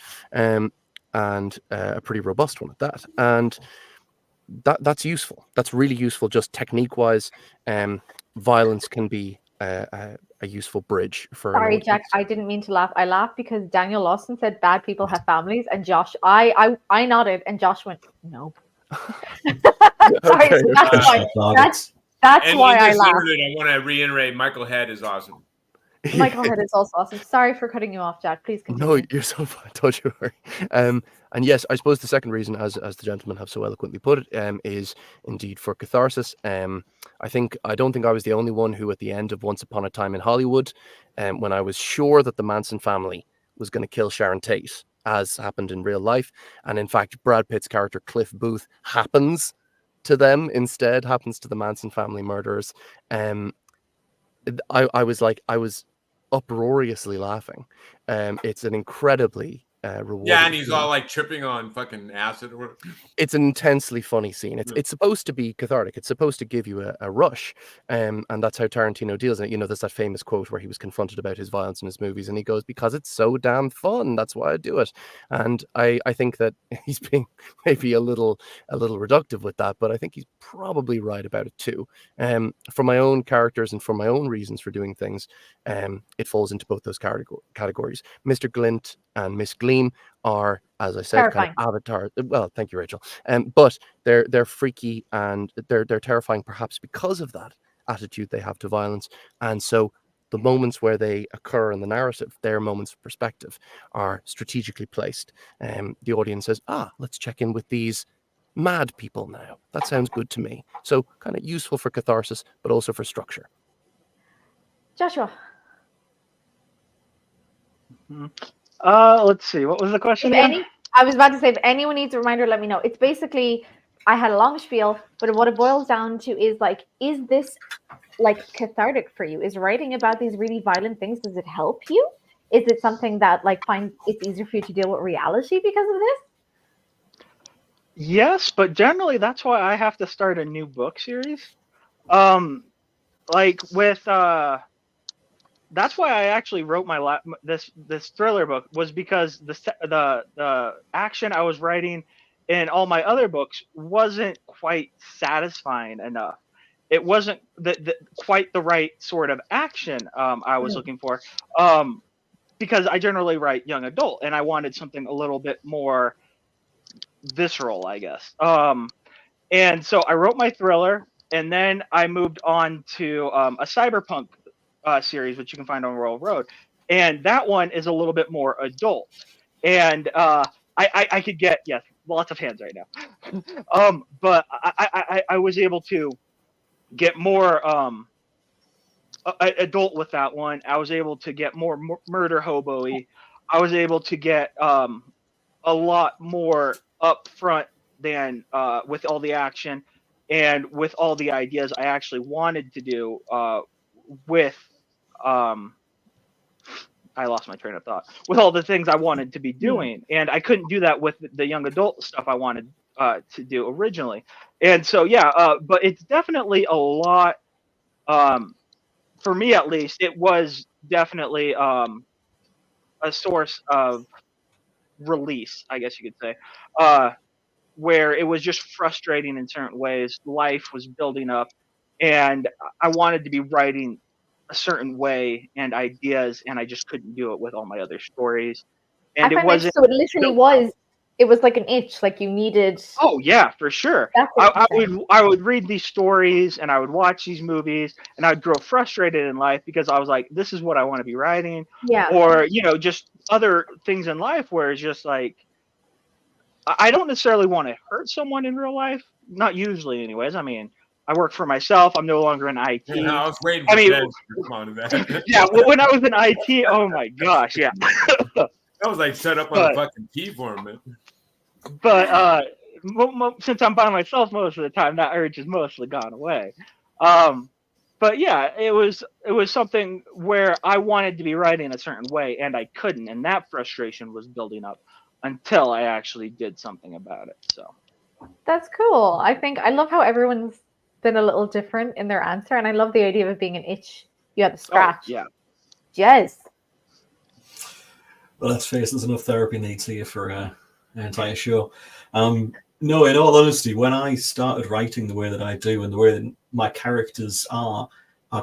and a pretty robust one at that. And that's useful. That's really useful, just technique-wise. Violence can be a useful bridge for. Sorry, Jack. I didn't mean to laugh. I laughed because Daniel Lawson said bad people have families, and Josh, I nodded, and Josh went, no. Sorry, Okay, that's why I laughed. I want to reiterate, Michael Head is awesome. Michael Head is also awesome. Sorry for cutting you off, Jack. Please continue. No, you're so fine. Don't you worry. And yes, I suppose the second reason, as the gentlemen have so eloquently put it, is indeed for catharsis. I don't think I was the only one who, at the end of Once Upon a Time in Hollywood, when I was sure that the Manson family was going to kill Sharon Tate, as happened in real life, and in fact, Brad Pitt's character Cliff Booth happens to them instead, happens to the Manson family murderers. I was uproariously laughing. It's an incredibly rewarding. Yeah, and he's scene. all like tripping on fucking acid or whatever. It's an intensely funny scene. It's supposed to be cathartic. It's supposed to give you a rush, and that's how Tarantino deals in it. There's that famous quote where he was confronted about his violence in his movies, and he goes, "Because it's so damn fun. That's why I do it." And I think that he's being maybe a little reductive with that, but I think he's probably right about it too. For my own characters and for my own reasons for doing things, it falls into both those categories. Mr. Glint and Miss Gleam are, as I said, Terrifying. kind of avatar. Well, thank you, Rachel. But they're freaky and they're terrifying, perhaps because of that. attitude they have to violence. And so the moments where they occur in the narrative, their moments of perspective, are strategically placed. The audience says, let's check in with these mad people now. That sounds good to me. So kind of useful for catharsis, but also for structure. Joshua. Let's see. What was the question again? I was about to say, if anyone needs a reminder, let me know. It's basically, I had a long spiel, but what it boils down to is like, is this like cathartic for you? Is writing about these really violent things, does it help you? Is it something that like find it's easier for you to deal with reality because of this? Yes, but generally that's why I have to start a new book series. Like with that's why I actually wrote my this thriller book, was because the action I was writing in all my other books wasn't quite satisfying enough. It wasn't quite the right sort of action I was looking for, because I generally write young adult, and I wanted something a little bit more visceral, I guess. And so I wrote my thriller, and then I moved on to a cyberpunk series, which you can find on Royal Road, and that one is a little bit more adult. And I could get lots of hands right now, but I was able to get more adult with that one. I was able to get more Murderhobo-y. I was able to get a lot more upfront than with all the action and with all the ideas I actually wanted to do with I lost my train of thought, with all the things I wanted to be doing. And I couldn't do that with the young adult stuff I wanted to do originally. And so, but it's definitely a lot, for me at least, it was definitely a source of release, I guess you could say, where it was just frustrating in certain ways. Life was building up, and I wanted to be writing a certain way and ideas, and I just couldn't do it with all my other stories. And it wasn't. So it literally was. It was like an itch, like you needed. Oh yeah, for sure. I would read these stories and I would watch these movies, and I'd grow frustrated in life because I was like, this is what I want to be writing. Yeah. Or just other things in life where it's just like, I don't necessarily want to hurt someone in real life. Not usually, anyways. I mean, I work for myself. I'm no longer in IT. Yeah, I was waiting for Ben to respond to that. Yeah, when I was in IT, oh my gosh, yeah. That was like set up on a fucking key for him, man. But since I'm by myself most of the time, that urge has mostly gone away. But yeah, it was something where I wanted to be writing a certain way, and I couldn't, and that frustration was building up until I actually did something about it. So that's cool. I love how everyone's been a little different in their answer, and I love the idea of it being an itch you had to scratch. Oh, yeah. Jez. Well, let's face it, there's enough therapy needs here for an entire show. No, in all honesty, when I started writing the way that I do and the way that my characters are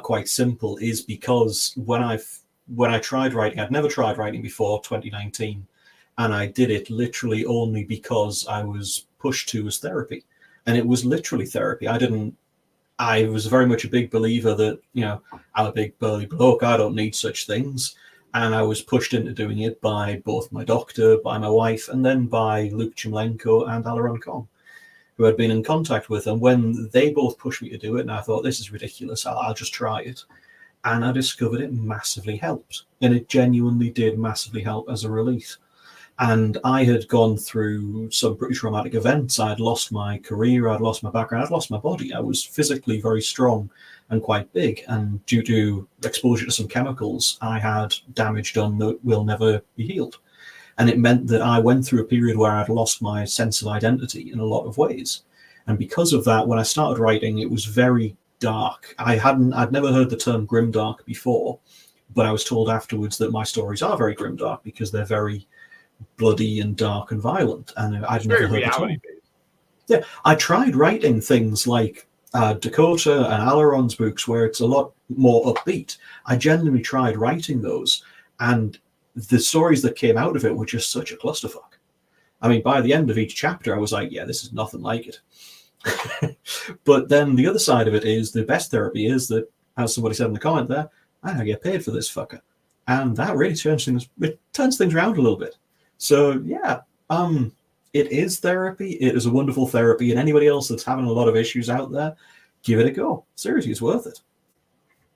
quite simple, is because when I tried writing, I'd never tried writing before 2019, and I did it literally only because I was pushed to as therapy, and it was literally therapy. I was very much a big believer that, I'm a big burly bloke, I don't need such things. And I was pushed into doing it by both my doctor, by my wife, and then by Luke Chimlenko and Alaron Kong, who I'd been in contact with. And when they both pushed me to do it, and I thought, this is ridiculous, I'll just try it. And I discovered it massively helped. And it genuinely did massively help as a relief. And I had gone through some pretty traumatic events. I'd lost my career, I'd lost my background, I'd lost my body. I was physically very strong and quite big. And due to exposure to some chemicals, I had damage done that will never be healed. And it meant that I went through a period where I'd lost my sense of identity in a lot of ways. And because of that, when I started writing, it was very dark. I'd never heard the term grimdark before, but I was told afterwards that my stories are very grimdark because they're very bloody and dark and violent, and I'd never heard it all. Yeah, I tried writing things like Dakota and Alaron's books where it's a lot more upbeat. I genuinely tried writing those, and the stories that came out of it were just such a clusterfuck. I mean, by the end of each chapter, I was like, yeah, this is nothing like it. But then the other side of it is the best therapy is that, as somebody said in the comment there, I get paid for this fucker. And that really turns things around a little bit. So yeah, it is therapy. It is a wonderful therapy, and anybody else that's having a lot of issues out there, give it a go. Seriously, it's worth it.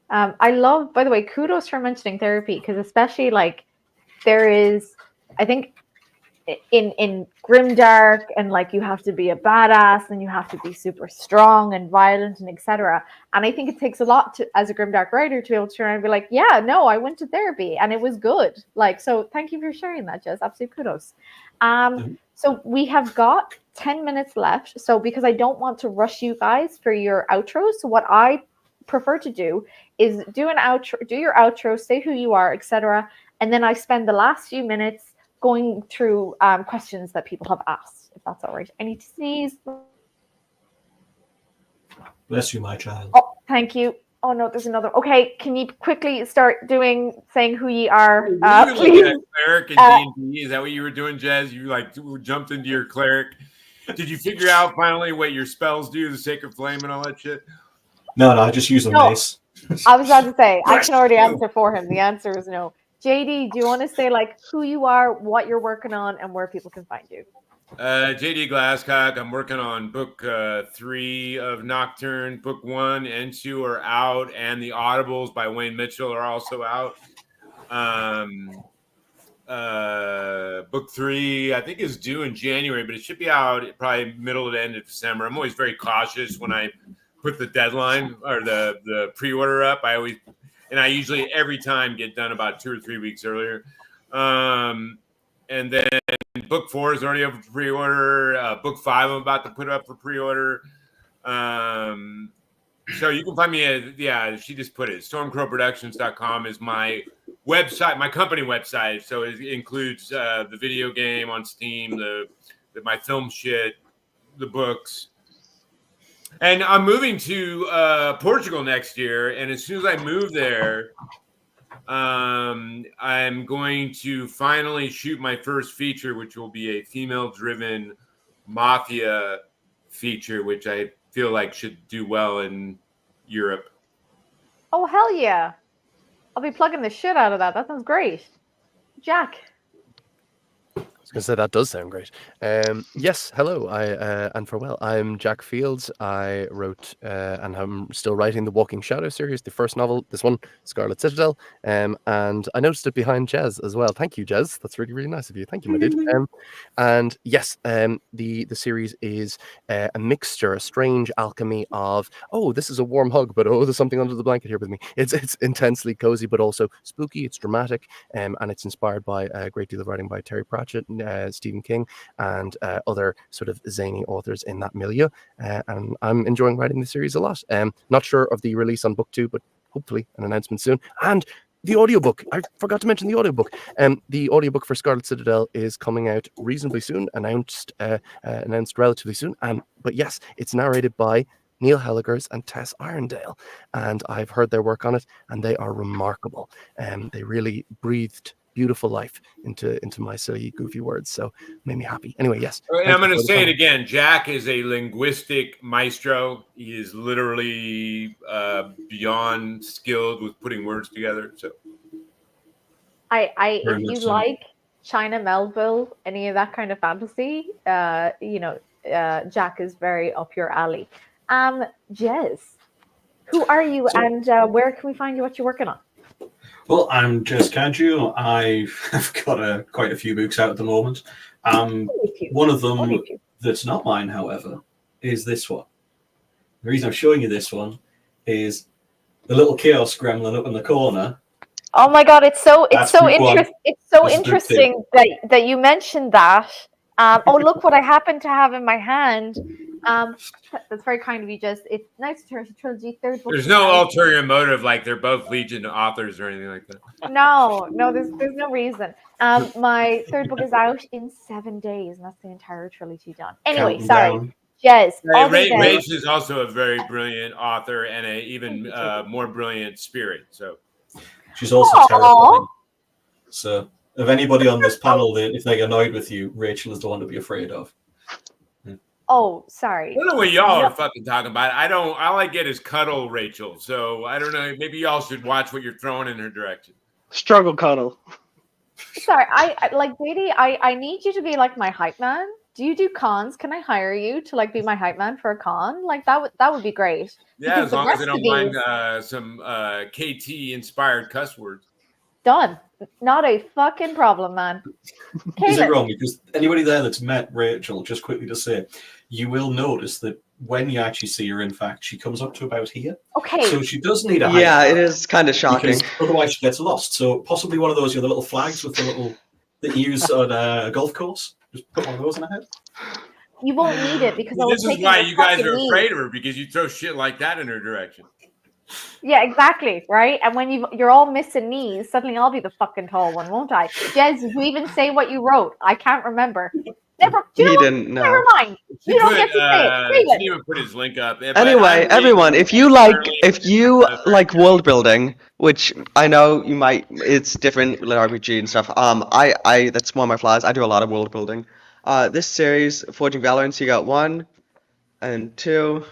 I love, by the way, kudos for mentioning therapy, because especially like there is, I think in grimdark, and like you have to be a badass and you have to be super strong and violent and etc. And I think it takes a lot to, as a grimdark writer, to be able to turn around and be like, yeah, no, I went to therapy and it was good. Like, so thank you for sharing that, Jez. Absolute kudos. So we have got 10 minutes left. So because I don't want to rush you guys for your outros, so what I prefer to do is do an outro, do your outro, say who you are, etc. And then I spend the last few minutes going through questions that people have asked, if that's all right. I need to sneeze. Bless you, my child. Oh, thank you. Oh no, there's another. Okay, can you quickly start saying who ye are, please? Like cleric and D&D. Is that what you were doing, Jez? You like jumped into your cleric. Did you figure out finally what your spells do, the sacred flame and all that shit? No, I just use a mace. I was about to say, I can already answer for him. The answer is no. JD, do you want to say like who you are, what you're working on, and where people can find you? JD Glasscock. I'm working on book 3 of Nocturne. Book 1 and 2 are out, and the Audibles by Wayne Mitchell are also out. Book 3, I think, is due in January, but it should be out probably middle to end of December. I'm always very cautious when I put the deadline or the pre-order up. I usually every time get done about 2 or 3 weeks earlier. And then book 4 is already up for pre-order. Book 5 I'm about to put up for pre-order. So you can find me at, she just put it, stormcrowproductions.com is my website, my company website. So it includes the video game on Steam, my film shit, the books. And I'm moving to Portugal next year. And as soon as I move there, I'm going to finally shoot my first feature, which will be a female-driven mafia feature, which I feel like should do well in Europe. Oh, hell yeah. I'll be plugging the shit out of that. That sounds great. Jack. I was going to say, that does sound great. Yes, hello, and farewell. I'm Jack Fields. I wrote and I'm still writing the Walking Shadow series, the first novel, this one, Scarlet Citadel. And I noticed it behind Jez as well. Thank you, Jez. That's really, really nice of you. Thank you, my dude. And yes, the series is a mixture, a strange alchemy of, oh, this is a warm hug, but oh, there's something under the blanket here with me. It's intensely cozy, but also spooky. It's dramatic, and it's inspired by a great deal of writing by Terry Pratchett, Stephen King, and other sort of zany authors in that milieu. And I'm enjoying writing the series a lot. Not sure of the release on book 2, but hopefully an announcement soon. And the audiobook, I forgot to mention the audiobook. The audiobook for Scarlet Citadel is coming out reasonably soon, announced relatively soon. But yes, it's narrated by Neil Helligers and Tess Irondale, and I've heard their work on it, and they are remarkable. They really breathed beautiful life into my silly, goofy words, so made me happy. Anyway, yes. And I'm going to say it again. Jack is a linguistic maestro. He is literally beyond skilled with putting words together. So, if you like China Melville, any of that kind of fantasy, Jack is very up your alley. Jez, who are you, and where can we find you? What you're working on? Well, I'm Jez Kaju. I've got quite a few books out at the moment. One of them that's not mine, however, is this one. The reason I'm showing you this one is the little kiosk gremlin up in the corner. Oh my god, it's so interesting that you mentioned that. Oh, look what I happen to have in my hand. That's very kind of you, Jez. It's nice to turn to trilogy, third book. There's no ulterior motive, like they're both Legion authors or anything like that. No, there's no reason. My third book is out in 7 days, and that's the entire trilogy done. Anyway, sorry. Jez. Rach is also a very brilliant author and a even more brilliant spirit. So she's also terrifying. So of anybody on this panel, that if they get annoyed with you, Rachel is the one to be afraid of. Oh, sorry. I don't know what y'all are fucking talking about. All I get is cuddle Rachel. So I don't know. Maybe y'all should watch what you're throwing in her direction. Struggle cuddle. Sorry, I like Brady. I need you to be like my hype man. Do you do cons? Can I hire you to like be my hype man for a con? Like that would be great. Yeah, Because as the long as I rest don't of these- mind some KT inspired cuss words. Done. Not a fucking problem, man. Is it Kaylin, wrong? Because anybody there that's met Rachel, just quickly to say, you will notice that when you actually see her, in fact, she comes up to about here. okay. So she does need a Yeah, height it is kind of shocking. because otherwise she gets lost. So possibly one of those, the little flags with the little that you use on a golf course. Just put one of those in her head. You won't need it because I was This is taking why your you guys fucking are knees. afraid of her, because you throw shit like that in her direction. Yeah, exactly, right? And when you're all missing knees, suddenly I'll be the fucking tall one, won't I? Jez, did you even say what you wrote? I can't remember. Never. Do you He know what? didn't know. Never mind. You don't get to say it. She Kaylin. didn't even put his link up. But Anyway, I'm everyone, if you like world building, which I know you might, it's different with RPG and stuff. I that's one of my flaws. I do a lot of world building. This series, Forging Valorant, you got 1 and 2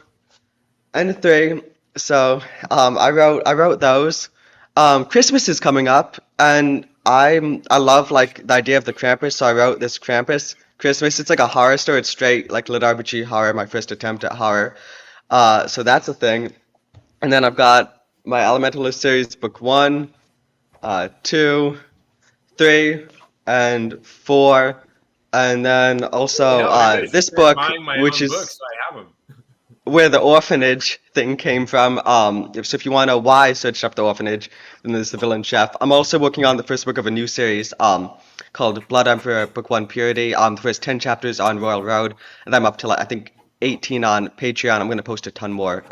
and 3. So, I wrote those. Christmas is coming up, and I love like the idea of the Krampus, so I wrote this Krampus Christmas. It's like a horror story. It's straight like lit RPG horror. My first attempt at horror. So that's a thing. And then I've got my Elementalist series, book 1, 2, 3, and 4, and then also this book, which is books, so I have them. where the orphanage thing came from. So if you want to know why I searched up the orphanage, then there's the villain chef. I'm also working on the first book of a new series called Blood Emperor Book 1 Purity. The first 10 chapters on Royal Road, and I'm up to like, I think 18 on Patreon. I'm going to post a ton more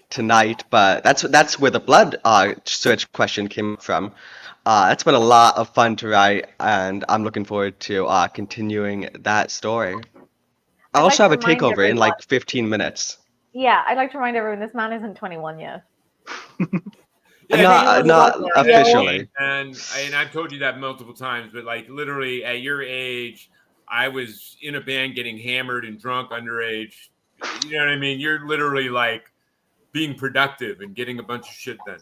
tonight, but that's where the blood search question came from. It's been a lot of fun to write, and I'm looking forward to continuing that story. I also have a takeover in like 15 minutes. Yeah, I'd like to remind everyone this man isn't 21 yet. Yeah, not officially. And I've told you that multiple times, but like literally at your age, I was in a band getting hammered and drunk underage. You know what I mean? You're literally like being productive and getting a bunch of shit done.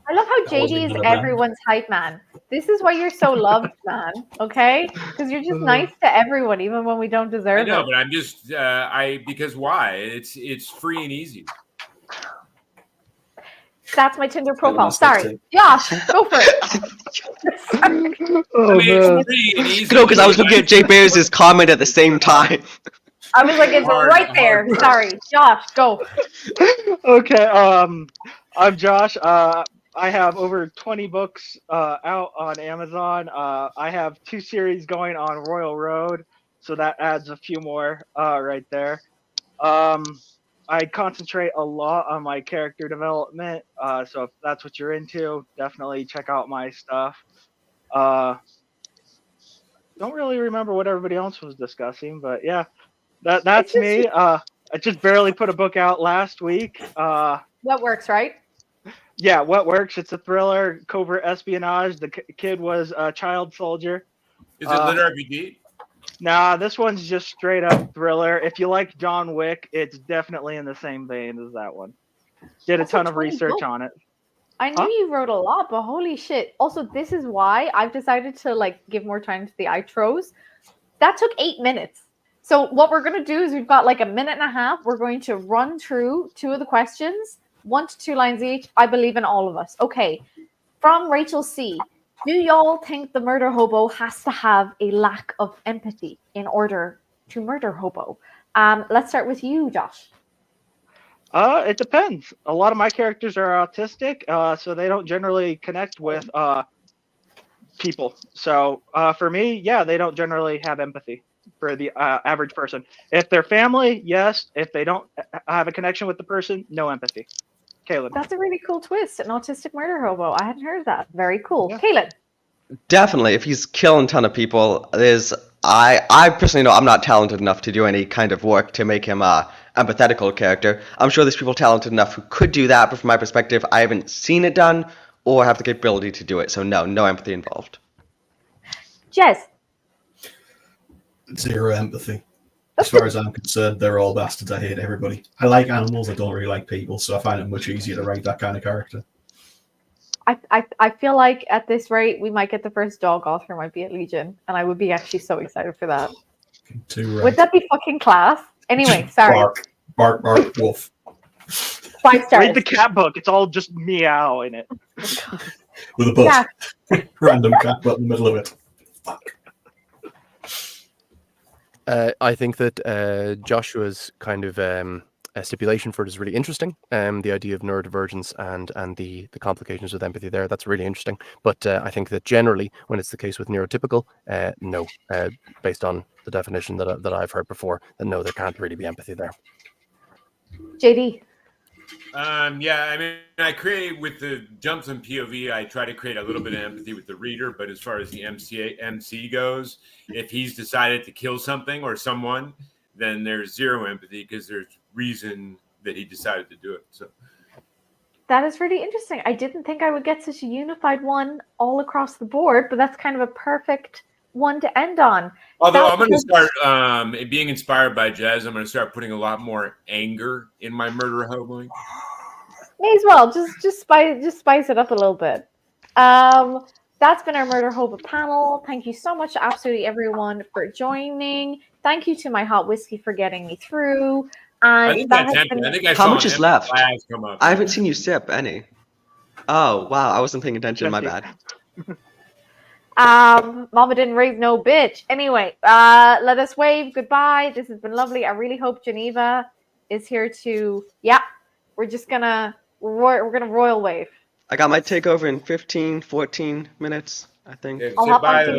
I love how JD is everyone's hype man. This is why you're so loved, man. Okay, because you're just nice to everyone, even when we don't deserve it. I know, but I'm just because why? It's free and easy. That's my Tinder profile. Sorry, Josh, go for it. Oh, man. Free and easy. No, because I was looking at Jay Bears' comment at the same time. I was like, it's right there. Sorry, Josh, go. Okay, I'm Josh. I have over 20 books out on Amazon. I have 2 series going on Royal Road, so that adds a few more right there. I concentrate a lot on my character development, so if that's what you're into, definitely check out my stuff. Don't really remember what everybody else was discussing, but yeah, that's me. I just barely put a book out last week. What works, right? Yeah, What Works? It's a thriller, covert espionage. The kid was a child soldier. Is it lit RPG? Nah, this one's just straight up thriller. If you like John Wick, it's definitely in the same vein as that one. Did a ton of research on it. I knew you wrote a lot, but holy shit. Also, this is why I've decided to like give more time to the intros. That took 8 minutes. So what we're going to do is we've got like a minute and a half. We're going to run through 2 of the questions, 1 to 2 lines each. I believe in all of us. Okay. From Rachel C. Do y'all think the murder hobo has to have a lack of empathy in order to murder hobo? Let's start with you, Josh. It depends. A lot of my characters are autistic, so they don't generally connect with people. So for me, yeah, they don't generally have empathy for the average person. If they're family, yes. If they don't have a connection with the person, no empathy. Kaylin. That's a really cool twist. An autistic murder hobo. I hadn't heard of that. Very cool. Yeah. Kaylin. Definitely. If he's killing a ton of people, I personally know I'm not talented enough to do any kind of work to make him a empathetical character. I'm sure there's people talented enough who could do that, but from my perspective, I haven't seen it done or have the capability to do it. So no empathy involved. Jez. 0 empathy. As far as I'm concerned, they're all bastards. I hate everybody. I like animals. I don't really like people, so I find it much easier to write that kind of character. I feel like at this rate, we might get the first dog author might be at Legion, and I would be actually so excited for that. Too right. Would that be fucking class? Anyway, sorry. Bark, bark, bark, wolf. 5 stars. Read the cat book. It's all just meow in it. With a butt. Yeah. Random cat butt in the middle of it. Fuck. I think that Joshua's kind of stipulation for it is really interesting. The idea of neurodivergence and the complications with empathy there, that's really interesting. But I think that generally, when it's the case with neurotypical, no, based on the definition that I've heard before, that no, there can't really be empathy there. JD. Yeah, I mean, I create with the jumps in POV. I try to create a little bit of empathy with the reader, but as far as the MC goes, if he's decided to kill something or someone, then there's zero empathy because there's reason that he decided to do it. So That is really interesting. I didn't think I would get such a unified one all across the board, but that's kind of a perfect one to end on. Although I'm going to start being inspired by Jez, I'm going to start putting a lot more anger in my Murderhobo. May as well just spice it up a little bit. That's been our Murderhobo panel. Thank you so much, absolutely everyone, for joining. Thank you to my hot whiskey for getting me through. And I think that's empty. I think I How saw much an is empty left? glass come up. I haven't seen you sip any. Oh, wow. I wasn't paying attention. My bad. Mama didn't raise no bitch. Anyway, let us wave goodbye. This has been lovely. I really hope Geneva is here to. Yeah, we're just gonna royal wave. I got my takeover in 15, 14 minutes, I think. I'll hop on Bye. to